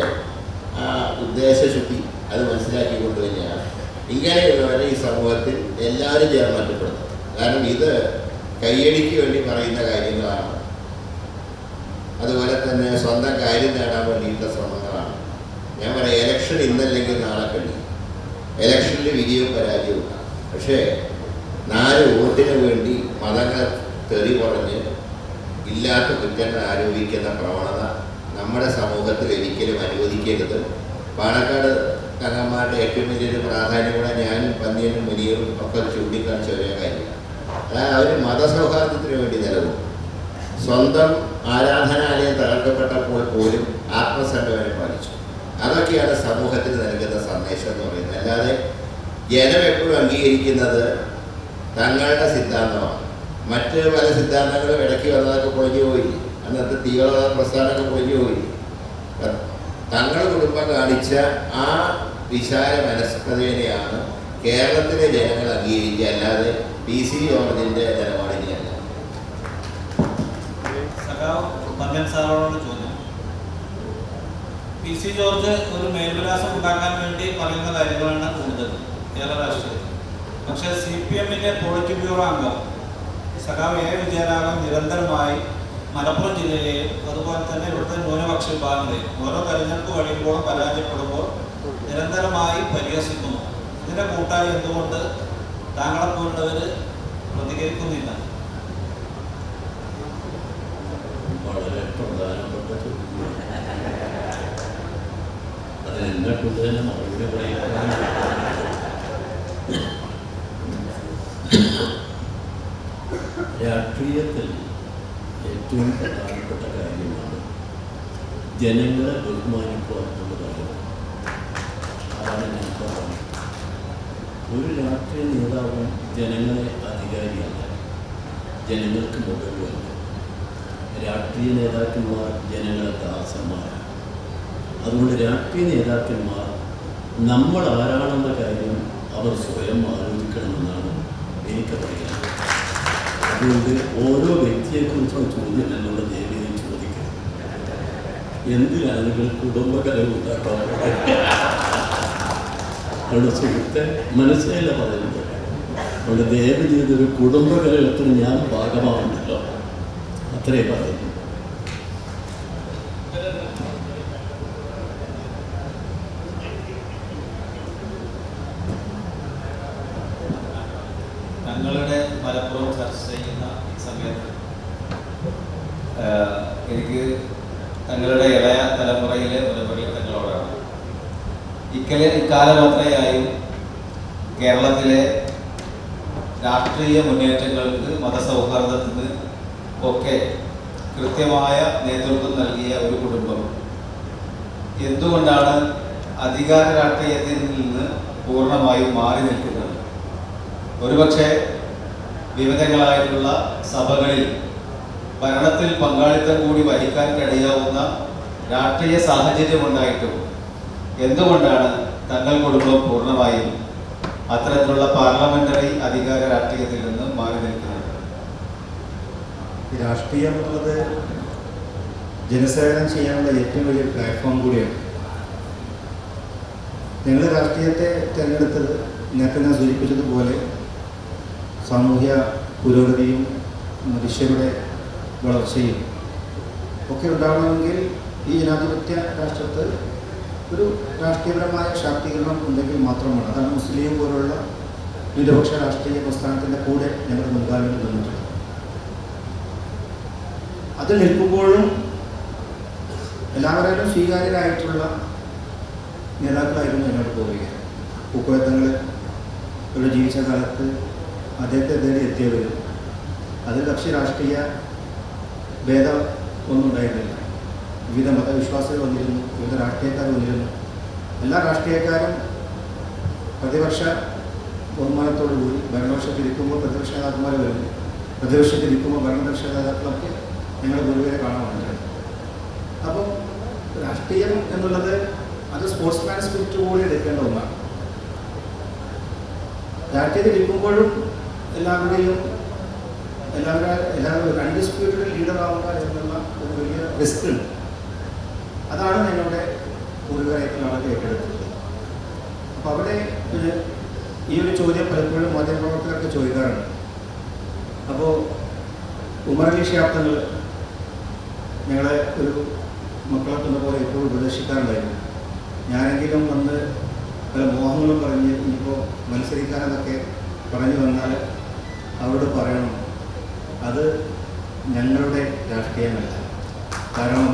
ആ ഉദ്ദേശശുദ്ധി അത് മനസ്സിലാക്കിക്കൊണ്ട് തന്നെയാണ് ഇങ്ങനെയുള്ളവരെ ഈ സമൂഹത്തിൽ എല്ലാവരും ചേർന്ന് ഒറ്റപ്പെടുത്തുന്നത്. കാരണം ഇത് കയ്യടിക്ക് വേണ്ടി പറയുന്ന കാര്യങ്ങളാണ്. അതുപോലെ തന്നെ സ്വന്തം കാര്യം നേടാൻ വേണ്ടിയിട്ടുള്ള ശ്രമങ്ങളാണ്. ഞാൻ പറയാം, ഇലക്ഷൻ ഇന്നല്ലെങ്കിൽ നാളെ കഴിയും. ഇലക്ഷനിൽ വിജയവും പരാജയവും. പക്ഷേ 4 വോട്ടിന് വേണ്ടി മതങ്ങൾ തെറി പറഞ്ഞ് ഇല്ലാത്ത കുറ്റങ്ങൾ ആരോപിക്കുന്ന പ്രവണത നമ്മുടെ സമൂഹത്തിൽ ഒരിക്കലും അനുവദിക്കരുത്. പാണക്കാട് തങ്ങന്മാരുടെ ഏറ്റവും വലിയൊരു പ്രാധാന്യം കൂടെ ഞാനും പന്നിയനും മുനിയനും ഒക്കെ ചൂണ്ടിക്കാണിച്ച ഒരേ കാര്യമാണ്. അതായത് അവർ മതസൗഹാർദ്ദത്തിന് വേണ്ടി നിലകൊള്ളും. സ്വന്തം ആരാധനാലയം തകർക്കപ്പെട്ടപ്പോൾ പോലും ആത്മസംയമനം പാലിച്ചു. അതൊക്കെയാണ് സമൂഹത്തിന് നൽകുന്ന സന്ദേശം എന്ന് പറയുന്നത്. അല്ലാതെ ജനം എപ്പോഴും അംഗീകരിക്കുന്നത് തങ്ങളുടെ സിദ്ധാന്തമാണ്. മറ്റ് പല സിദ്ധാന്തങ്ങളും ഇടയ്ക്ക് വന്നതൊക്കെ പൊളിഞ്ഞു പോയി. അന്നത്തെ തീവ്രവാദ പ്രസ്ഥാനമൊക്കെ പൊളിഞ്ഞു പോയി. തങ്ങളുടെ കുടുംബം കാണിച്ച ആ വിശാല മനസ്കതയെയാണ് കേരളത്തിലെ ജനങ്ങൾ അംഗീകരിക്കുക, അല്ലാതെ PC ജോർജിൻ്റെ നിലപാടിനെയല്ല. സാറോട് ചോദ്യം, PC ജോർജ് ഒരു മേൽവിലാസം ഉണ്ടാക്കാൻ വേണ്ടി പറയുന്ന കാര്യങ്ങളാണ് കൂടുതൽ കേരള രാഷ്ട്രീയത്തിൽ. പക്ഷേ CPM-ന്റെ പോളിറ്റ് ബ്യൂറോ അംഗം സഖാവ് A. വിജയരാഘവൻ നിരന്തരമായി മലപ്പുറം ജില്ലയിലെയും അതുപോലെ തന്നെ ഇവിടുത്തെ ന്യൂനപക്ഷ വിഭാഗങ്ങളെയും ഓരോ തെരഞ്ഞെടുപ്പ് കഴിയുമ്പോഴും പരാജയപ്പെടുമ്പോൾ നിരന്തരമായി പരിഹസിക്കുന്നു. ഇത് ഇതിനെ കൂട്ടായി എന്തുകൊണ്ട് താങ്കളെപ്പോലുള്ളവർ പ്രതികരിക്കുന്നില്ല? വളരെ പ്രധാനപ്പെട്ട അതിനെന്നെ കൊണ്ട് തന്നെ മറുപടി പറയാൻ രാഷ്ട്രീയത്തിൽ ഏറ്റവും പ്രധാനപ്പെട്ട കാര്യമാണ് ജനങ്ങളെ ബഹുമാനിക്കുക എന്നുള്ള കാര്യം. അതാണ് ഞാൻ പറയുന്നത്. ഒരു രാഷ്ട്രീയ നേതാവും ജനങ്ങളെ അധികാരിയല്ല, ജനങ്ങൾക്ക് മുകളിലല്ല. രാഷ്ട്രീയ നേതാക്കന്മാർ ജനങ്ങളെ ദാസന്മാരാണ്. അതുകൊണ്ട് രാഷ്ട്രീയ നേതാക്കന്മാർ നമ്മൾ ആരാണെന്ന കാര്യം അവർ സ്വയം ആലോചിക്കണമെന്നാണ് എനിക്ക് പറയാൻ. അതുകൊണ്ട് ഓരോ വ്യക്തിയെക്കുറിച്ചും ചോദ്യം എന്നോട് ദേവിയെ ചോദിക്കണം. എന്തിനാണ് നിങ്ങൾ കുടുംബകലം ഉണ്ടാക്കാൻ അവിടെ സുഹൃത്തെ മനസ്സിലല്ല പറയുന്നത്. അവിടെ ദേവി ചെയ്തൊരു കുടുംബകലത്തിൽ ഞാൻ ഭാഗമാവുന്നല്ലോ, അത്രേ പറയുന്നു. തങ്ങളുടെ മലപ്പുറം ചർച്ച ചെയ്യുന്ന ഈ സമയത്ത് എനിക്ക് തങ്ങളുടെ ഇളയ തലമുറയിലെ മുലപ്പള്ളി തങ്ങളോടാണ്. ഇക്കാലമത്രയായും കേരളത്തിലെ രാഷ്ട്രീയ മുന്നേറ്റങ്ങൾക്ക് മതസൗഹാർദ്ദത്തിന് ഒക്കെ കൃത്യമായ നേതൃത്വം നൽകിയ ഒരു കുടുംബം എന്തുകൊണ്ടാണ് അധികാര രാഷ്ട്രീയത്തിൽ നിന്ന് പൂർണ്ണമായും മാറി നിൽക്കുന്നത്? ഒരുപക്ഷെ വിവിധങ്ങളായിട്ടുള്ള സഭകളിൽ ഭരണത്തിൽ പങ്കാളിത്തം കൂടി വഹിക്കാൻ കഴിയാവുന്ന രാഷ്ട്രീയ സാഹചര്യമുണ്ടായിട്ടും എന്തുകൊണ്ടാണ് തങ്ങൾ കുടുംബം പൂർണ്ണമായും അത്തരത്തിലുള്ള പാർലമെന്ററി അധികാര രാഷ്ട്രീയത്തിൽ നിന്ന് മാറി നിൽക്കുന്നത്? രാഷ്ട്രീയം എന്നുള്ളത് ജനസേവനം ചെയ്യാനുള്ള ഏറ്റവും വലിയ പ്ലാറ്റ്ഫോം കൂടിയാണ്. ഞങ്ങൾ രാഷ്ട്രീയത്തെ തിരഞ്ഞെടുത്തത് നേരത്തെ ഞാൻ സൂചിപ്പിച്ചതുപോലെ സാമൂഹ്യ പുരോഗതിയും മനുഷ്യരുടെ വളർച്ചയും ഒക്കെ ഉണ്ടാവണമെങ്കിൽ ഈ ജനാധിപത്യ രാഷ്ട്രത്തിൽ ഒരു രാഷ്ട്രീയപരമായ ശാക്തീകരണം ഉണ്ടെങ്കിൽ മാത്രമാണ്. അതാണ് മുസ്ലിം പോലുള്ള നിരപക്ഷ രാഷ്ട്രീയ പ്രസ്ഥാനത്തിൻ്റെ കൂടെ ഞങ്ങൾ മുൻകാലങ്ങളിൽ നിന്നിട്ടുണ്ട്. അത് നിൽക്കുമ്പോഴും എല്ലാവരും സ്വീകാര്യരായിട്ടുള്ള നേതാക്കളായിരുന്നു ഞങ്ങൾ പോവുക. പൂക്കോയത്തങ്ങൾ ജീവിച്ച കാലത്ത് അദ്ദേഹത്തെ തേടി എത്തിയവരും അതിൽ കക്ഷി രാഷ്ട്രീയ ഭേദം ഒന്നും ഉണ്ടായിരുന്നില്ല. വിവിധ മതവിശ്വാസികൾ വന്നിരുന്നു, വിവിധ രാഷ്ട്രീയക്കാർ വന്നിരുന്നു. എല്ലാ രാഷ്ട്രീയക്കാരും പ്രതിപക്ഷ ബഹുമാനത്തോടുകൂടി ഭരണപക്ഷത്തിരിക്കുമ്പോൾ പ്രതിപക്ഷ നേതാക്കന്മാർ വരുന്നു, പ്രതിപക്ഷത്തിരിക്കുമ്പോൾ ഭരണപക്ഷ നേതാക്കളൊക്കെ ഞങ്ങൾ ഗുരുവരെ കാണാൻ വന്നിട്ടുണ്ട്. അപ്പം രാഷ്ട്രീയം എന്നുള്ളത് അത് സ്പോർട്സ്മാൻ സ്പിരിറ്റ് കൂടി എടുക്കേണ്ട ഒന്നാണ്. രാഷ്ട്രീയത്തിൽ ഇരിക്കുമ്പോഴും എല്ലാവരും അൺഡിസ്പ്യൂട്ടഡ് ലീഡർ ആവുക എന്നുള്ള ഒരു വലിയ റിസ്ക് ഉണ്ട്. അതാണ് ഞങ്ങളുടെ പൂർവികരായിട്ടുള്ള ആളുകൾ ഏറ്റെടുത്തത്. അപ്പോൾ അവിടെ ഈ ഒരു ചോദ്യം പലപ്പോഴും മാധ്യമപ്രവർത്തകർക്ക് ചോദിക്കാറുണ്ട്. അപ്പോൾ ഉമറലി ശാബ്ദങ്ങൾ ഞങ്ങളെ ഒരു മക്കളെ തന്ന പോലെ എപ്പോഴും ഉപദേശിക്കാറുണ്ടായിരുന്നു. ഞാനെങ്കിലും വന്ന് പല മോഹങ്ങളും പറഞ്ഞ് ഇനിയിപ്പോൾ മത്സരിക്കാനെന്നൊക്കെ പറഞ്ഞു വന്നാൽ അവരോട് പറയണം, അത് ഞങ്ങളുടെ രാഷ്ട്രീയമല്ല. കാരണം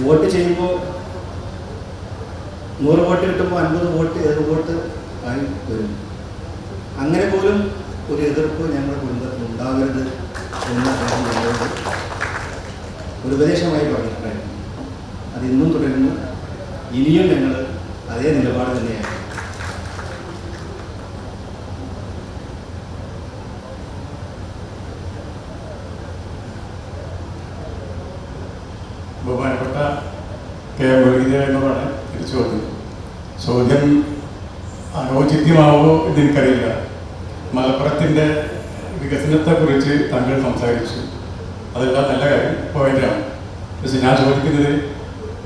വോട്ട് ചെയ്യുമ്പോൾ 100 വോട്ട് കിട്ടുമ്പോൾ 50 വോട്ട് എതിർ വോട്ട് ആയി വരും. അങ്ങനെ പോലും ഒരു എതിർപ്പ് ഞങ്ങളുടെ കുടുംബത്തിൽ ഉണ്ടാകരുത് എന്ന് അദ്ദേഹം ഞങ്ങളോട് ഒരു ഉപദേശമായി പറഞ്ഞിട്ടുണ്ടായിരുന്നു. അത് ഇന്നും തുടരുന്നു. ഇനിയും ഞങ്ങൾ അതേ നിലപാട് തന്നെയാണ്. ബഹുമാനപ്പെട്ട കെ എന്നോടാണ് ഒരു ചോദ്യം അനൗചിത്യമാവോ എന്നെനിക്കറിയില്ല. മലപ്പുറത്തിൻ്റെ വികസനത്തെക്കുറിച്ച് താങ്കൾ സംസാരിച്ചു, അതെല്ലാം നല്ല കാര്യം, പോയിന്റാണ്. പക്ഷെ ഞാൻ ചോദിക്കുന്നത്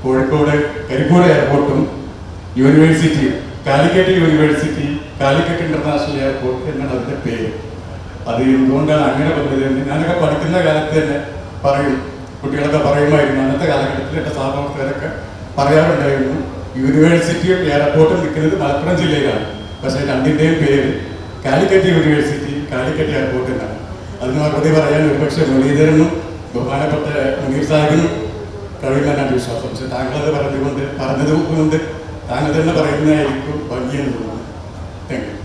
കോഴിക്കോട് കരിക്കോട് എയർപോർട്ടും യൂണിവേഴ്സിറ്റിയും, Calicut university, Calicut international airport എന്നാണ് അതിൻ്റെ പേര്. അത് എന്തുകൊണ്ടാണ് അങ്ങനെ വന്നത്? ഞാനൊക്കെ പഠിക്കുന്ന കാലത്ത് തന്നെ പറയും, കുട്ടികളൊക്കെ പറയുമായിരുന്നു, അന്നത്തെ കാലഘട്ടത്തിൽ എൻ്റെ സഹപ്രവർത്തകരൊക്കെ പറയാറുണ്ടായിരുന്നു, യൂണിവേഴ്സിറ്റിയും എയർപോർട്ടും നിൽക്കുന്നത് മലപ്പുറം ജില്ലയിലാണ്. പക്ഷേ രണ്ടിൻ്റെയും പേര് കാലിക്കറ്റ് യൂണിവേഴ്സിറ്റി, കാലിക്കറ്റ് എയർപോർട്ട് എന്നാണ്. അതിന് മറുപടി പറയാൻ ഒരുപക്ഷെ മുരളീധരനും ബഹുമാനപ്പെട്ട മുനീർ സാഹിബിനും കഴിയുമെന്നാണ് വിശ്വാസം. പക്ഷെ താങ്കളത് പറഞ്ഞതുകൊണ്ട് താങ്കൾ തന്നെ പറയുന്നതായിരിക്കും ഭംഗിയെന്ന് തോന്നുന്നു. Thank you.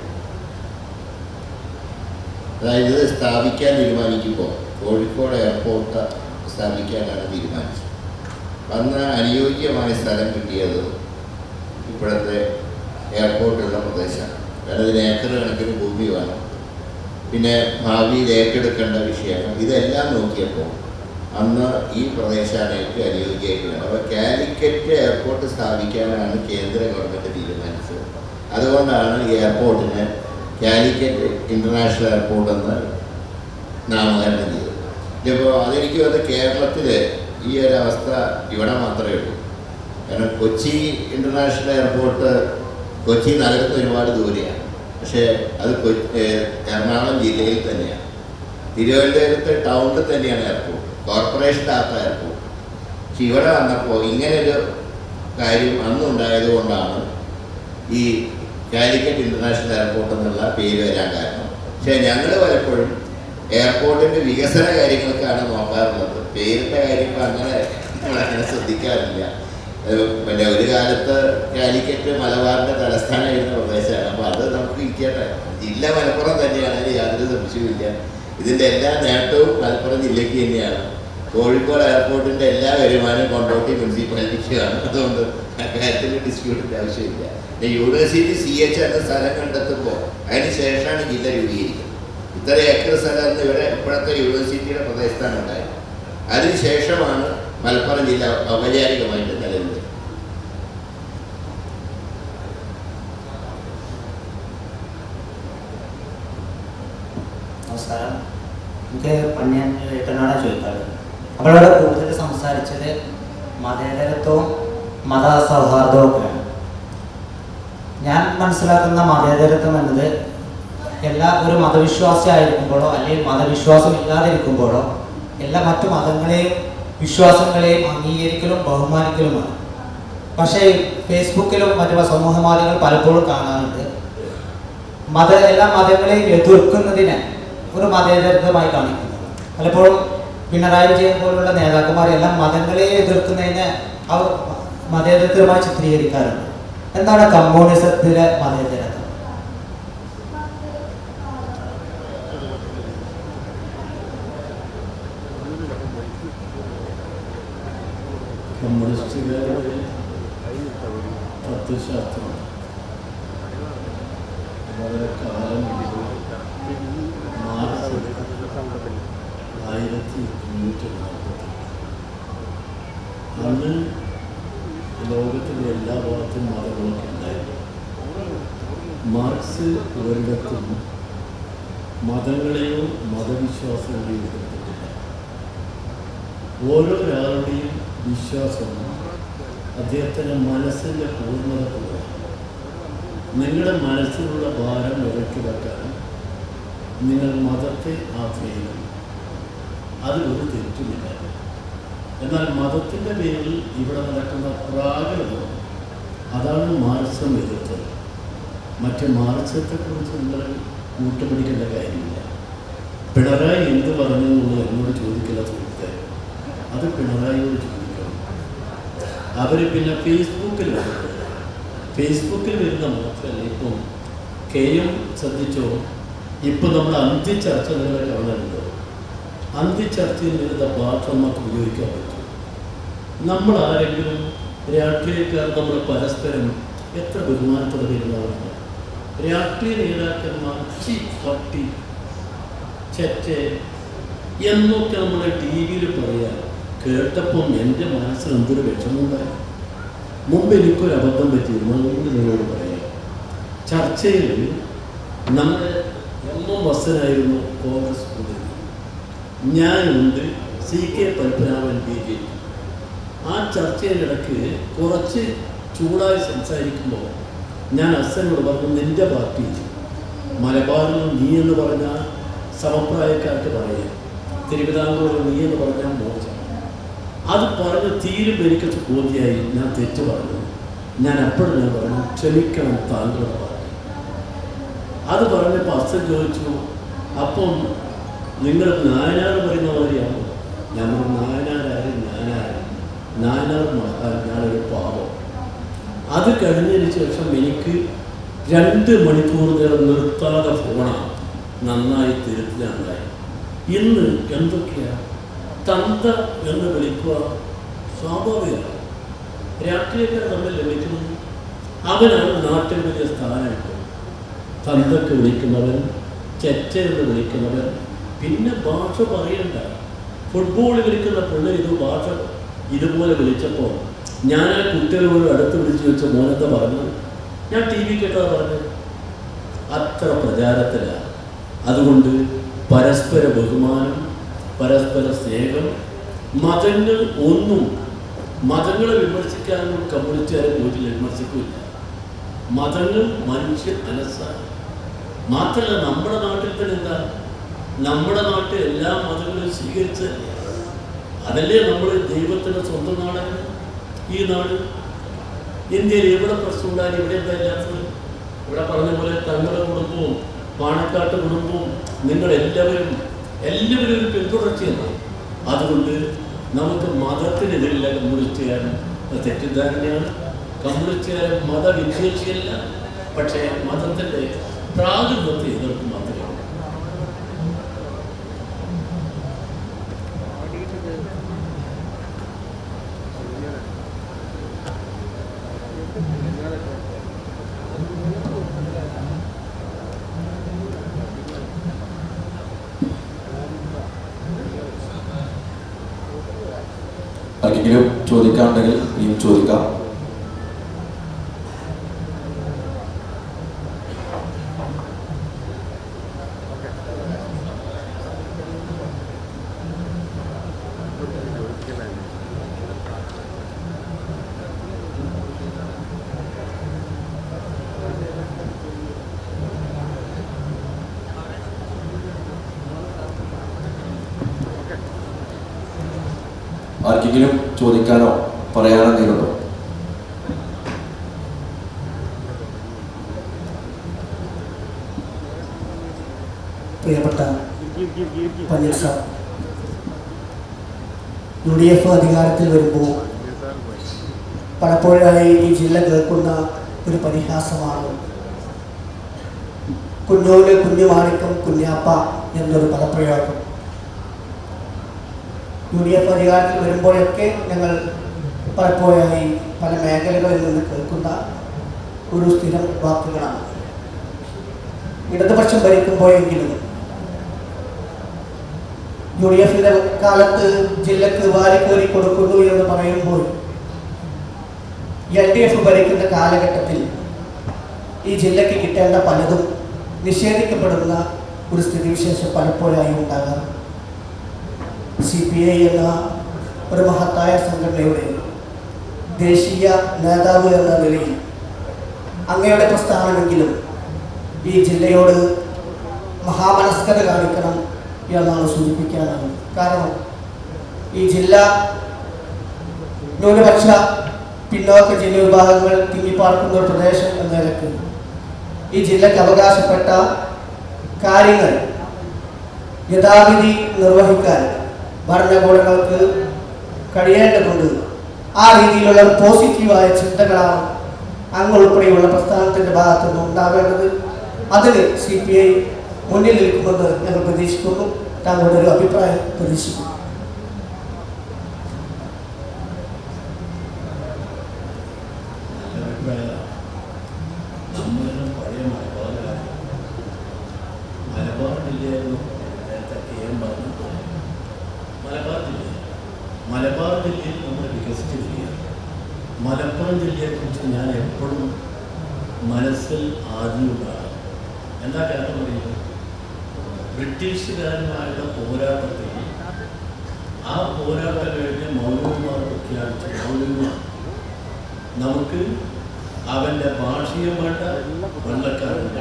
അതായത് സ്ഥാപിക്കാൻ തീരുമാനിക്കുമ്പോൾ കോഴിക്കോട് എയർപോർട്ട് സ്ഥാപിക്കാനാണ് തീരുമാനിച്ചത്. അന്ന് അനുയോജ്യമായ സ്ഥലം കിട്ടിയത് ഇപ്പോഴത്തെ എയർപോർട്ടുള്ള പ്രദേശമാണ്. കാരണം ഇതിന് ഏക്കർ കണക്കിന് ഭൂമി വേണം, പിന്നെ ഭാവിയിൽ ഏറ്റെടുക്കേണ്ട വിഷയങ്ങൾ, ഇതെല്ലാം നോക്കിയപ്പോൾ അന്ന് ഈ പ്രദേശമാണ് ഏറ്റവും അനുയോജ്യമായിട്ട് വേണം. അപ്പോൾ കാലിക്കറ്റ് എയർപോർട്ട് സ്ഥാപിക്കാനാണ് കേന്ദ്ര ഗവൺമെൻറ് തീരുമാനിച്ചത്. അതുകൊണ്ടാണ് ഈ എയർപോർട്ടിന് കാലിക്കറ്റ് ഇൻ്റർനാഷണൽ എയർപോർട്ട് എന്ന് നാമകരണം ചെയ്തത്. ഇപ്പോൾ അതെനിക്ക് വന്ന് കേരളത്തിൽ ഈ ഒരു അവസ്ഥ ഇവിടെ മാത്രമേ ഉള്ളൂ. കാരണം കൊച്ചി ഇൻ്റർനാഷണൽ എയർപോർട്ട് കൊച്ചി നഗരത്തിന് ഒരുപാട് ദൂരെയാണ്, പക്ഷേ അത് എറണാകുളം ജില്ലയിൽ തന്നെയാണ്. തിരുവനന്തപുരത്ത് ടൗണിൽ തന്നെയാണ് എയർപോർട്ട്, കോർപ്പറേഷൻ്റെ എയർപോർട്ട്. പക്ഷെ ഇവിടെ വന്നപ്പോൾ ഇങ്ങനൊരു കാര്യം അന്നുണ്ടായത് കൊണ്ടാണ് ഈ കാലിക്കറ്റ് ഇൻ്റർനാഷണൽ എയർപോർട്ട് എന്നുള്ള പേര് വരാൻ കാരണം. പക്ഷേ ഞങ്ങൾ പലപ്പോഴും എയർപോർട്ടിൻ്റെ വികസന കാര്യങ്ങൾക്കാണ് നോക്കാറുള്ളത്, പേരിൻ്റെ കാര്യങ്ങൾ അങ്ങനെ ശ്രദ്ധിക്കാറില്ല. പിന്നെ ഒരു കാലത്ത് കാലിക്കറ്റ് മലബാറിൻ്റെ തലസ്ഥാനമായിരുന്ന പ്രദേശമാണ്. അപ്പോൾ അത് നമുക്ക് ഇരിക്കട്ടെ, ജില്ല മലപ്പുറം തന്നെയാണ്, അതിന് യാതൊരു സംശയവുമില്ല. ഇതിൻ്റെ എല്ലാ നേട്ടവും മലപ്പുറം ജില്ലയ്ക്ക് തന്നെയാണ്. കോഴിക്കോട് എയർപോർട്ടിൻ്റെ എല്ലാ വരുമാനവും കൊണ്ടോട്ടി മുനിസിപ്പാലിറ്റിക്കാണ്. അതുകൊണ്ട് അക്കാര്യത്തിൽ ഡിസ്പ്യൂട്ടിൻ്റെ ആവശ്യമില്ല. യൂണിവേഴ്സിറ്റി CH എന്ന സ്ഥലം കണ്ടെത്തുമ്പോൾ അതിന് ശേഷമാണ് ജില്ല രൂപീകരിക്കുന്നത്. ഇത്ര ഏക്കർ സ്ഥലം ഇവിടെ ഇപ്പോഴത്തെ യൂണിവേഴ്സിറ്റിയുടെ പ്രദേശത്താണ് ഉണ്ടായത്. അതിനുശേഷമാണ് മലപ്പുറം ജില്ല ഔപചാരികമായിട്ട് നിലവിൽ. നമസ്കാരം. എനിക്ക് പണിയാൻ ഏട്ടനോടാ ചോദിക്കാറ്. അപ്പോൾ ഇവിടെ കൂടുതൽ സംസാരിച്ചത് മതേതരത്വവും മതസൗഹാർദ്ദവും ഒക്കെയാണ്. ഞാൻ മനസ്സിലാക്കുന്ന മതേതരത്വം എന്നത് ഒരു മതവിശ്വാസി ആയിരിക്കുമ്പോഴോ അല്ലെങ്കിൽ മതവിശ്വാസം ഇല്ലാതിരിക്കുമ്പോഴോ എല്ലാ മറ്റു മതങ്ങളെയും വിശ്വാസങ്ങളെയും അംഗീകരിക്കലും ബഹുമാനിക്കലുമാണ്. പക്ഷേ ഫേസ്ബുക്കിലും മറ്റു സമൂഹ മാധ്യമങ്ങൾ പലപ്പോഴും കാണാറുണ്ട് എല്ലാ മതങ്ങളെയും എതിർക്കുന്നതിനെ ഒരു മതേതരത്വമായി കാണിക്കുന്നത്. പലപ്പോഴും പിണറായി വിജയൻ പോലുള്ള നേതാക്കന്മാരെല്ലാം മതങ്ങളെ എതിർക്കുന്നതിനെ അവർ മതേതരത്വമായി ചിത്രീകരിക്കാറുണ്ട്. എന്താണ് കമ്മ്യൂണിസത്തിലെ മതേതരത്വം? കമ്മ്യൂണിസ്റ്റുകാരുടെ തത്വശാസ്ത്രം വളരെ കാലം മാർച്ച് 1840 അന്ന് ലോകത്തിൻ്റെ എല്ലാ ഭാഗത്തും മതങ്ങളൊക്കെ ഉണ്ടായിരുന്നു. മാർക്സ് ഒരിടത്തും മതങ്ങളെയോ മതവിശ്വാസങ്ങളെയോ എതിർത്തിട്ടില്ല. ഓരോരാളുടെയും വിശ്വാസം അദ്ദേഹത്തിൻ്റെ മനസ്സിൻ്റെ പൂർണ്ണത പോലെ. നിങ്ങളുടെ മനസ്സിലുള്ള ഭാരം ഇറക്കി വെക്കാൻ നിങ്ങൾ മതത്തെ ആശ്രയിക്കണം, അതിലൊരു തെറ്റുമില്ല. എന്നാൽ മതത്തിൻ്റെ പേരിൽ ഇവിടെ നടക്കുന്ന പ്രാകൃതം, അതാണ് മാർക്സം എതിർത്തത്. മറ്റ് മാർക്സത്തെക്കുറിച്ച് നിങ്ങൾ കൂട്ടുപിടിക്കേണ്ട കാര്യമില്ല. പിണറായി എന്ത് പറഞ്ഞു എന്നുള്ളത് എന്നോട് ചോദിക്കില്ല സുഹൃത്തെ, അത് പിണറായിയോട് ചോദിക്കണം. അവർ പിന്നെ ഫേസ്ബുക്കിൽ വരുന്ന മാത്രമല്ല. ഇപ്പം KM ശ്രദ്ധിച്ചോ, ഇപ്പം നമ്മൾ അന്ത്യചർച്ച നിങ്ങളെ കാണാനുണ്ടോ? അന്ത്യചർച്ചയിൽ വരുന്ന ഭാഷ നമുക്ക് ഉപയോഗിക്കാൻ പറ്റും. നമ്മൾ ആരെങ്കിലും രാഷ്ട്രീയക്കാർ നമ്മൾ പരസ്പരം എത്ര ബഹുമാനത്തോടെ പെരുമാറുന്നു. രാഷ്ട്രീയ നേതാക്കന്മാർ പട്ടി ചെറ്റ് എന്നൊക്കെ നമ്മുടെ TV പറയാം. കേട്ടപ്പം എൻ്റെ മനസ്സിൽ എന്തൊരു വിഷമമുണ്ടായി. മുമ്പ് എനിക്കൊരു അബദ്ധം പറ്റിയിരുന്നു, അതുകൊണ്ട് നിങ്ങളോട് പറയാം. ചർച്ചയിൽ നമ്മുടെ MM വസനായിരുന്നു കോൺഗ്രസ് പ്രതിനിധി, ഞാനുണ്ട്, CK പത്മനാഭൻ BJP. ആ ചർച്ചയിലിടയ്ക്ക് കുറച്ച് ചൂടായി സംസാരിക്കുമ്പോൾ ഞാൻ അസനോട് പറഞ്ഞു, നിൻ്റെ പാർട്ടി മലബാറിൽ നീ എന്ന് പറഞ്ഞാൽ സമപ്രായക്കാർക്ക് പറയാം, തിരുവിതാംകൂറിൽ നീ എന്ന് പറഞ്ഞാൽ മോശം. അത് പറഞ്ഞ് തീരും എനിക്ക് ബോധ്യമായി ഞാൻ തെറ്റ് പറഞ്ഞു. ഞാൻ അപ്പോഴും ഞാൻ പറഞ്ഞു ക്ഷമിക്കണം താങ്കൾ പറഞ്ഞു. അത് പറഞ്ഞപ്പോൾ അച്ഛൻ ചോദിച്ചു, അപ്പം നിങ്ങൾ നായനാർ പറയുന്ന മാതിരിയാണോ? ഞാൻ പറഞ്ഞു നായനാരും നായനാർ മഹാൻ, ഞാനൊരു പാവം. അത് കഴിഞ്ഞതിന് ശേഷം എനിക്ക് 2 മണിക്കൂർ നേരം നിർത്താതെ ഫോണാണ്, നന്നായി തിരുത്തിലുണ്ടായി. ഇന്ന് എന്തൊക്കെയാണ് തന്ത എന്ന് വിളിക്കുക സ്വാഭാവികമാണ്. രാഷ്ട്രീയക്കാർ തമ്മിൽ വിളിക്കുന്നത്, അവനാണ് നാട്ടിൽ വലിയ സ്ഥാനമുണ്ട്. തന്തക്ക് വിളിക്കുന്നവൻ, ചെറ്റ എന്ന് വിളിക്കുന്നവൻ, പിന്നെ ഭാഷ പറയണ്ട. ഫുട്ബോൾ കളിക്കുന്ന പിള്ളേർ ഇത് ഭാഷ ഇതുപോലെ വിളിച്ചപ്പോൾ ഞാൻ ആ കുട്ടികളോട് അടുത്ത് വിളിച്ച് വെച്ച മോനെന്താ പറഞ്ഞത്? ഞാൻ ടി വി കേട്ടാ പറഞ്ഞത്. അത്ര പ്രചാരത്തിലാണ്. അതുകൊണ്ട് പരസ്പര ബഹുമാനം, പരസ്പര സ്നേഹം, മതങ്ങൾ ഒന്നും മതങ്ങളെ വിമർശിക്കാനും കമ്മ്യൂണിസ്റ്റുകാരെ പോയിട്ട് വിമർശിക്കില്ല. മതങ്ങൾ മനുഷ്യ മനസ്സാണ്. മാത്രമല്ല നമ്മുടെ നാട്ടിൽ തന്നെ എന്താ, നമ്മുടെ നാട്ടിൽ എല്ലാ മതങ്ങളും സ്വീകരിച്ച് അതല്ലേ നമ്മൾ ദൈവത്തിൻ്റെ സ്വന്തം നാടാണ് ഈ നാട്. ഇന്ത്യയിൽ എവിടെ പ്രശ്നം ഉണ്ടായാലും ഇവിടെ എന്താ ഇല്ലാത്തത്? ഇവിടെ പറഞ്ഞ പോലെ തങ്ങളുടെ കുടുംബവും പാണക്കാട്ട് കുടുംബവും നിങ്ങളെല്ലാവരും ഒരു പിന്തുടർച്ചയാണ്. അതുകൊണ്ട് നമുക്ക് മതത്തിനെതിരില്ല കമ്മ്യൂണിസ്റ്റുകാരൻ തെറ്റിദ്ധാരണയാണ്. കമ്മ്യൂണിസ്റ്റുകാരൻ മതവിദ്വേഷിയല്ല, പക്ഷേ മതത്തിൻ്റെ പ്രാതിനിധ്യത്തെ എതിർക്കും മാത്രമേ. ആർക്കെങ്കിലും ചോദിക്കാനുണ്ടെങ്കിൽ ഇനിയും ചോദിക്കാം. ആർക്കെങ്കിലും ചോദിക്കാനോ പറയാനോ എന്തെങ്കിലുണ്ടോ? പ്രിയപ്പെട്ട പന്നീർ സാർ, UDF അധികാരത്തിൽ വരുമ്പോൾ പലപ്പോഴായി ഈ ജില്ല കേൾക്കുന്ന ഒരു പരിഹാസമാണ് കുഞ്ഞോല് കുഞ്ഞുമാണിക്കം കുഞ്ഞാപ്പ എന്നൊരു പദപ്രയോഗം. UDF അധികാരത്തിൽ വരുമ്പോഴൊക്കെ ഞങ്ങൾ പലപ്പോഴായി പല മേഖലകളിൽ നിന്ന് കേൾക്കുന്ന ഒരു സ്ഥിരം വാക്കുകളാണ്. ഇടതുപക്ഷം ഭരിക്കുമ്പോഴെങ്കിലും UDFിൻ്റെ കാലത്ത് ജില്ലക്ക് വാരിക്കോരി കൊടുക്കുന്നു എന്ന് പറയുമ്പോൾ LDF ഭരിക്കുന്ന കാലഘട്ടത്തിൽ ഈ ജില്ലയ്ക്ക് കിട്ടേണ്ട പലതും നിഷേധിക്കപ്പെടുന്ന ഒരു സ്ഥിതിവിശേഷം പലപ്പോഴായി ഉണ്ടാകാറ്. CPI എന്ന ഒരു മഹത്തായ സംഘടനയുടെ ദേശീയ നേതാവ് എന്ന നിലയിൽ അങ്ങയുടെ പ്രസ്ഥാനമെങ്കിലും ഈ ജില്ലയോട് മഹാമനസ്കത കാണിക്കണം എന്നാണ് സൂചിപ്പിക്കാനാണ്. കാരണം ഈ ജില്ല ന്യൂനപക്ഷ പിന്നോക്ക ജനവിഭാഗങ്ങൾ തിങ്ങിപ്പാർക്കുന്ന ഒരു പ്രദേശം എന്ന നിലയ്ക്ക് ഈ ജില്ലയ്ക്ക് അവകാശപ്പെട്ട കാര്യങ്ങൾ യഥാവിധി നിർവഹിക്കാൻ ഭരണകൂടങ്ങൾക്ക് കഴിയേണ്ടതുണ്ട്. ആ രീതിയിലുള്ള പോസിറ്റീവായ ചിന്തകളാണ് അങ്ങ് ഉൾപ്പെടെയുള്ള പ്രസ്ഥാനത്തിൻ്റെ ഭാഗത്തു നിന്ന് ഉണ്ടാവേണ്ടത്. അതിന് CPI മുന്നിൽ നിൽക്കുമെന്ന് ഞങ്ങൾ പ്രതീക്ഷിക്കുന്നു. താങ്കളുടെ ഒരു അഭിപ്രായം പ്രതീക്ഷിക്കുന്നു. മലബാർ ജില്ലയിൽ നമ്മൾ വികസിച്ച് വരികയാണ്. മലപ്പുറം ജില്ലയെക്കുറിച്ച് ഞാൻ എപ്പോഴും മനസ്സിൽ ആദ്യമുണ്ടാകും. എന്താ കാരണം പറയുന്നത്, ബ്രിട്ടീഷുകാരുമായുള്ള പോരാട്ടത്തിൽ ആ പോരാട്ടം കഴിഞ്ഞ് മൗലവിമാർ പ്രഖ്യാപിച്ച മൗലവിമാർ നമുക്ക് അവൻ്റെ ഭാഷയും വേണ്ട, വെള്ളക്കാരൻ വേണ്ട.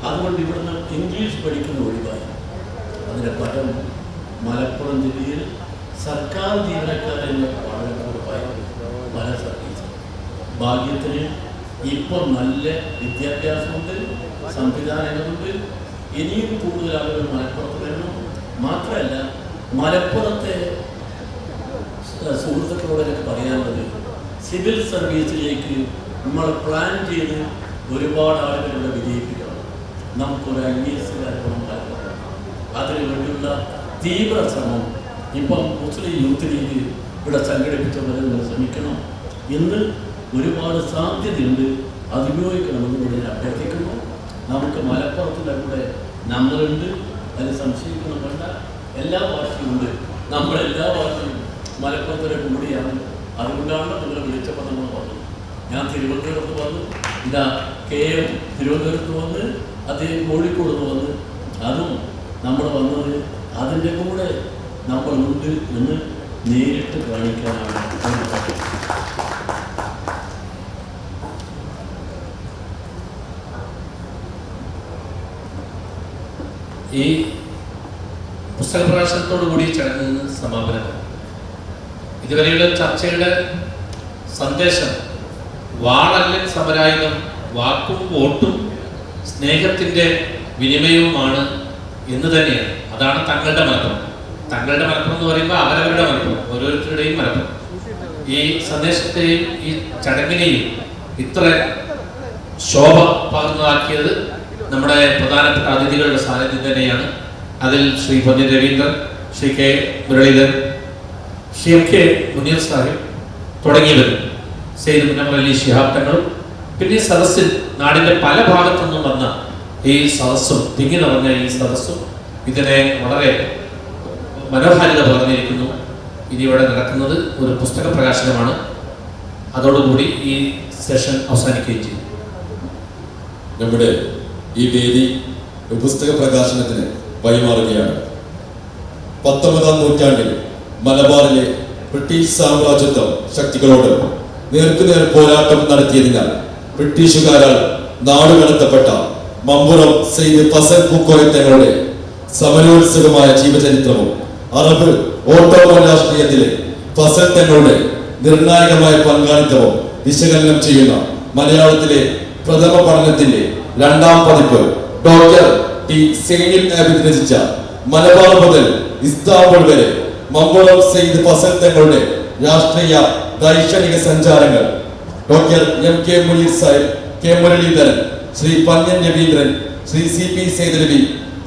അതുകൊണ്ട് ഇവിടുന്ന് ഇംഗ്ലീഷ് പഠിക്കുന്ന ഒഴിവായി. അതിൻ്റെ ഫലം മലപ്പുറം ജില്ലയിൽ സർക്കാർ ജീവനക്കാരെ വളരെ കുറവായി. പല സർവീസ് ഭാഗ്യത്തിന് ഇപ്പോൾ നല്ല വിദ്യാഭ്യാസമുണ്ട്, സംവിധാനങ്ങളുണ്ട്. ഇനിയും കൂടുതൽ ആളുകൾ മലപ്പുറത്ത് വരണം. മാത്രമല്ല മലപ്പുറത്തെ സുഹൃത്തുക്കളോടൊക്കെ പറയാനുള്ളത്, സിവിൽ സർവീസിലേക്ക് നമ്മൾ പ്ലാൻ ചെയ്ത് ഒരുപാട് ആളുകളുടെ വിജയിപ്പിക്കണം. നമുക്കൊരു IAS ഉണ്ടാക്കണം. അതിനു വേണ്ടിയുള്ള തീവ്ര ശ്രമം ഇപ്പം മുസ്ലിം യൂത്ത് ലീഗ് ഇവിടെ സംഘടിപ്പിച്ചവരെ ശ്രമിക്കണം. ഇന്ന് ഒരുപാട് സാധ്യതയുണ്ട്, അത് ഉപയോഗിക്കണമെന്ന് കൂടി ഞാൻ അഭ്യർത്ഥിക്കുന്നു. നമുക്ക് മലപ്പുറത്തിൻ്റെ കൂടെ നമ്മളുണ്ട്, അതിന് സംശയിക്കണം വേണ്ട. എല്ലാ പാർട്ടിയുമുണ്ട്, നമ്മളെല്ലാ പാർട്ടിയും മലപ്പുറത്തിൻ്റെ കൂടിയാണ്. അതുകൊണ്ടാണ് നിങ്ങൾ വിളിച്ചപ്പോൾ നമ്മൾ വന്നത്. ഞാൻ തിരുവനന്തപുരത്ത് വന്നു, ഇതാ KM തിരുവനന്തപുരത്ത് വന്ന്, അദ്ദേഹം കോഴിക്കോട് വന്ന്, അതും നമ്മൾ വന്നത് അതിൻ്റെ കൂടെ നമ്മളുണ്ട് എന്ന് നേരിട്ട് കാണിക്കാനാണ്. ഈ പുസ്തക പ്രകാശനത്തോടു കൂടി ചടങ്ങിന് സമാപനം. ഇതുവരെയുള്ള ചർച്ചയുടെ സന്ദേശം വാളല്ലൻ സമരായുധം വാക്കും വോട്ടും സ്നേഹത്തിൻ്റെ വിനിമയവുമാണ് എന്ന് തന്നെയാണ്. അതാണ് തങ്ങളുടെ മലപ്പുറം. തങ്ങളുടെ മലപ്പുറം എന്ന് പറയുമ്പോൾ അവരവരുടെ മലപ്പുറം, ഓരോരുത്തരുടെയും മലപ്പുറം. ഈ സന്ദേശത്തെയും ഈ ചടങ്ങിനെയും ഇത്ര ശോഭ പകർന്നതാക്കിയത് നമ്മുടെ പ്രധാനപ്പെട്ട അതിഥികളുടെ സാന്നിധ്യം തന്നെയാണ്. അതിൽ ശ്രീ പൊന്നിൻ രവീന്ദ്രൻ, ശ്രീ K മുരളീധരൻ, ശ്രീ MK മുനീർ സാഹിബ് തുടങ്ങിയവരും, സെയ്ദ് മുനവർ അലി ശിഹാബ് തങ്ങളും, പിന്നെ സദസ്സിൽ നാടിൻ്റെ പല ഭാഗത്തു നിന്നും വന്ന ഈ സദസ്സും, തിങ്ങി നിറഞ്ഞ ഈ സദസ്സും ഇതിനെ വളരെ മനോഹാരിത പറഞ്ഞിരിക്കുന്നു. ഇനി ഇവിടെ നടക്കുന്നത് ഒരു പുസ്തക പ്രകാശനമാണ്. അതോടുകൂടി ഈ സെഷൻ അവസാനിക്കുകയും ചെയ്യും. നമ്മുടെ ഈ വേദി പുസ്തക പ്രകാശനത്തിന് വഴിമാറുകയാണ്. 19-ാം നൂറ്റാണ്ടിൽ മലബാറിലെ ബ്രിട്ടീഷ് സാമ്രാജ്യത്വ ശക്തികളോട് നേർക്കുനേർ പോരാട്ടം നടത്തിയതിനാൽ ബ്രിട്ടീഷുകാരാൽ നാടുകടത്തപ്പെട്ട മമ്പുറം സെയ്ദ് ഫസൽ പൂക്കോയ തങ്ങളുടെ സമരോത്സുകമായ ജീവചരിത്രവും അറബ് ഓട്ടോമൻ രാഷ്ട്രീയത്തിലെ ഫസൽ തങ്ങളുടെ നിർണായകമായ പങ്കാളിത്തവും വിശകലനം ചെയ്യുന്ന മലയാളത്തിലെ പ്രഥമ പഠനത്തിന്റെ 2ാം പതിപ്പ് ഡോക്ടർ T സൈനുൽ ആബിദ് രചിച്ച മലബാർ മുതൽ ഇസ്താംബുൾ വരെ മമ്പുറം സെയ്ദ് ഫസൽ തങ്ങളുടെ രാഷ്ട്രീയ ദൈക്ഷണിക സഞ്ചാരങ്ങൾ doctor MK Muneer Sahib, K Muraleedharan, Shri പൊന്നിൻ രവീന്ദ്രൻ, ശ്രീ CP സൈദലവി,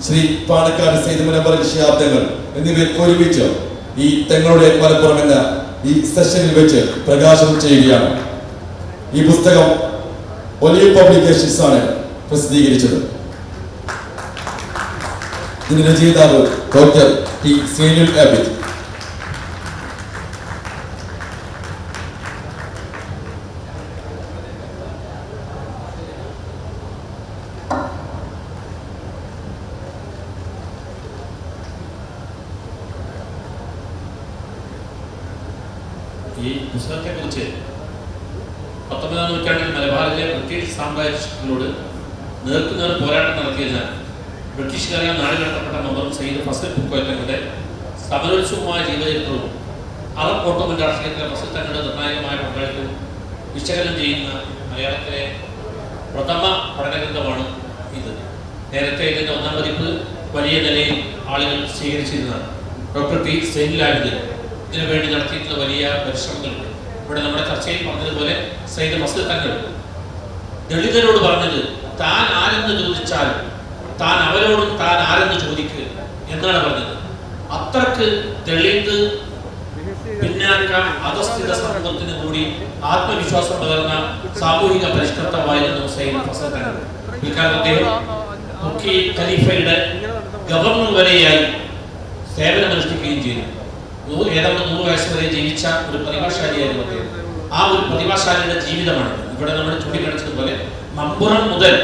ശ്രീ പാണക്കാട് സെയ്ദ് മുനവർ അലി ശിഹാബ് തങ്ങൾ എന്നിവർ ഒരുമിച്ച് ഈ തങ്ങളുടെ മലപ്പുറം എന്ന ഈ സെഷനിൽ വെച്ച് പ്രകാശനം ചെയ്യുകയാണ്. ഈ പുസ്തകം ഒലിവ് പബ്ലിക്കേഷൻസ് ആണ് പ്രസിദ്ധീകരിച്ചത്. ഇതിന്റെ രചയിതാവ് ഡോക്ടർ T സൈനുൽ ആബിദ്. ഈ പുസ്തകത്തെക്കുറിച്ച് 19-ാം നൂറ്റാണ്ടിൽ മലബാറിലെ ബ്രിട്ടീഷ് സാമ്രാജ്യത്തോട് നേർക്കുനേർ പോരാട്ടം നടത്തിയതിനാൽ ബ്രിട്ടീഷുകാരെ നാടുകടത്തപ്പെട്ട മമ്പുറം സെയ്ദ് ഫസൽ പൂക്കോയ തങ്ങളുടെ സമരോത്സുകമായ ജീവചരിത്രവും അറബ് ഓട്ടോമൻ രാഷ്ട്രീയത്തിലെ ഫസൽ തങ്ങളുടെ നിർണായകമായ പങ്കാളിത്തവും വിശകലനം ചെയ്യുന്ന മലയാളത്തിലെ പ്രഥമ പഠനഗ്രന്ഥമാണ് ഇത്. നേരത്തെ ഇതിൻ്റെ 1ാം പതിപ്പ് വലിയ നിലയിൽ ആളുകൾ സ്വീകരിച്ചിരുന്നതാണ്. ഡോക്ടർ T സൈനുൽ ആബിദ് ഇതിനു വേണ്ടി നടത്തിയിട്ടുള്ള വലിയ പരിശ്രമങ്ങളുണ്ട്. ഇവിടെ നമ്മുടെ ചർച്ചയിൽ പറഞ്ഞതുപോലെ സെയ്ദ് ഫസൽ തങ്ങൾ ദളിതരോട് പറഞ്ഞത്, താൻ ആരെന്ന് ചോദിച്ചാൽ താൻ അവരോടും താൻ ആരെന്ന് ചോദിക്കുക എന്നാണ് പറഞ്ഞത്. അത്രക്ക് ദളിത് പിന്നാക്ക അധസ്ഥിത സമൂഹത്തിന് കൂടി ആത്മവിശ്വാസം പകർന്ന സാമൂഹിക പരിഷ്കർത്താവായിരുന്നു സെയ്ദ് ഫസൽ തങ്ങൾ. പിൽക്കാലത്ത് അദ്ദേഹം തുർക്കി ഖലീഫയുടെ ഗവർണർ വരെയായി സേവനമനുഷ്ഠിക്കുകയും ചെയ്തു. ഏതാണ്ട് 100 വയസ്സ് വരെ ജീവിച്ച ഒരു പ്രതിഭാശാലിയായിരുന്നു അദ്ദേഹം. ആ ഒരു പ്രതിഭാശാലിയുടെ ജീവിതമാണ് ഇവിടെ നമ്മൾ ചൂണ്ടിക്കാണിച്ചതുപോലെ മമ്പുറം മുതൽ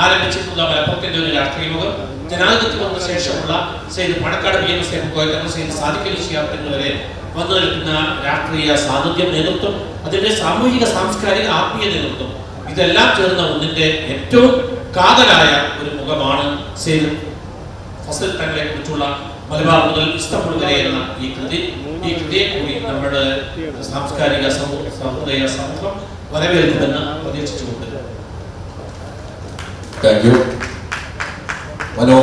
ആരംഭിച്ചിട്ടുള്ള മലപ്പുറത്തിന്റെ ഒരു രാഷ്ട്രീയ മുഖം ജനാധിപത്യം വന്ന ശേഷമുള്ള സെയ്ദ് പാണക്കാട് PN പൂക്കോയ തങ്ങൾ, സെയ്ദ് സാദിഖ് അലി ശിഹാബ് തങ്ങൾ വരെ വന്നു നിൽക്കുന്ന രാഷ്ട്രീയ സാന്നിധ്യം, നേതൃത്വം, അതിന്റെ സാമൂഹിക സാംസ്കാരിക ആത്മീയ നേതൃത്വം, ഇതെല്ലാം ചേർന്ന ഒന്നിന്റെ ഏറ്റവും കാതലായ ഒരു മുഖമാണ് സെയ്ദ് ഫസൽ തങ്ങളെ കുറിച്ചുള്ള മലബാർ മുതൽ ഇസ്താംബുൾ വരെ എന്ന ഈ കൃതിയെ കൂടി നമ്മുടെ സാംസ്കാരിക സമുദായ സമൂഹം വരവേൽക്കുമെന്ന് പ്രതീക്ഷിച്ചുകൊണ്ട് താങ്ക് യു. മനോഹര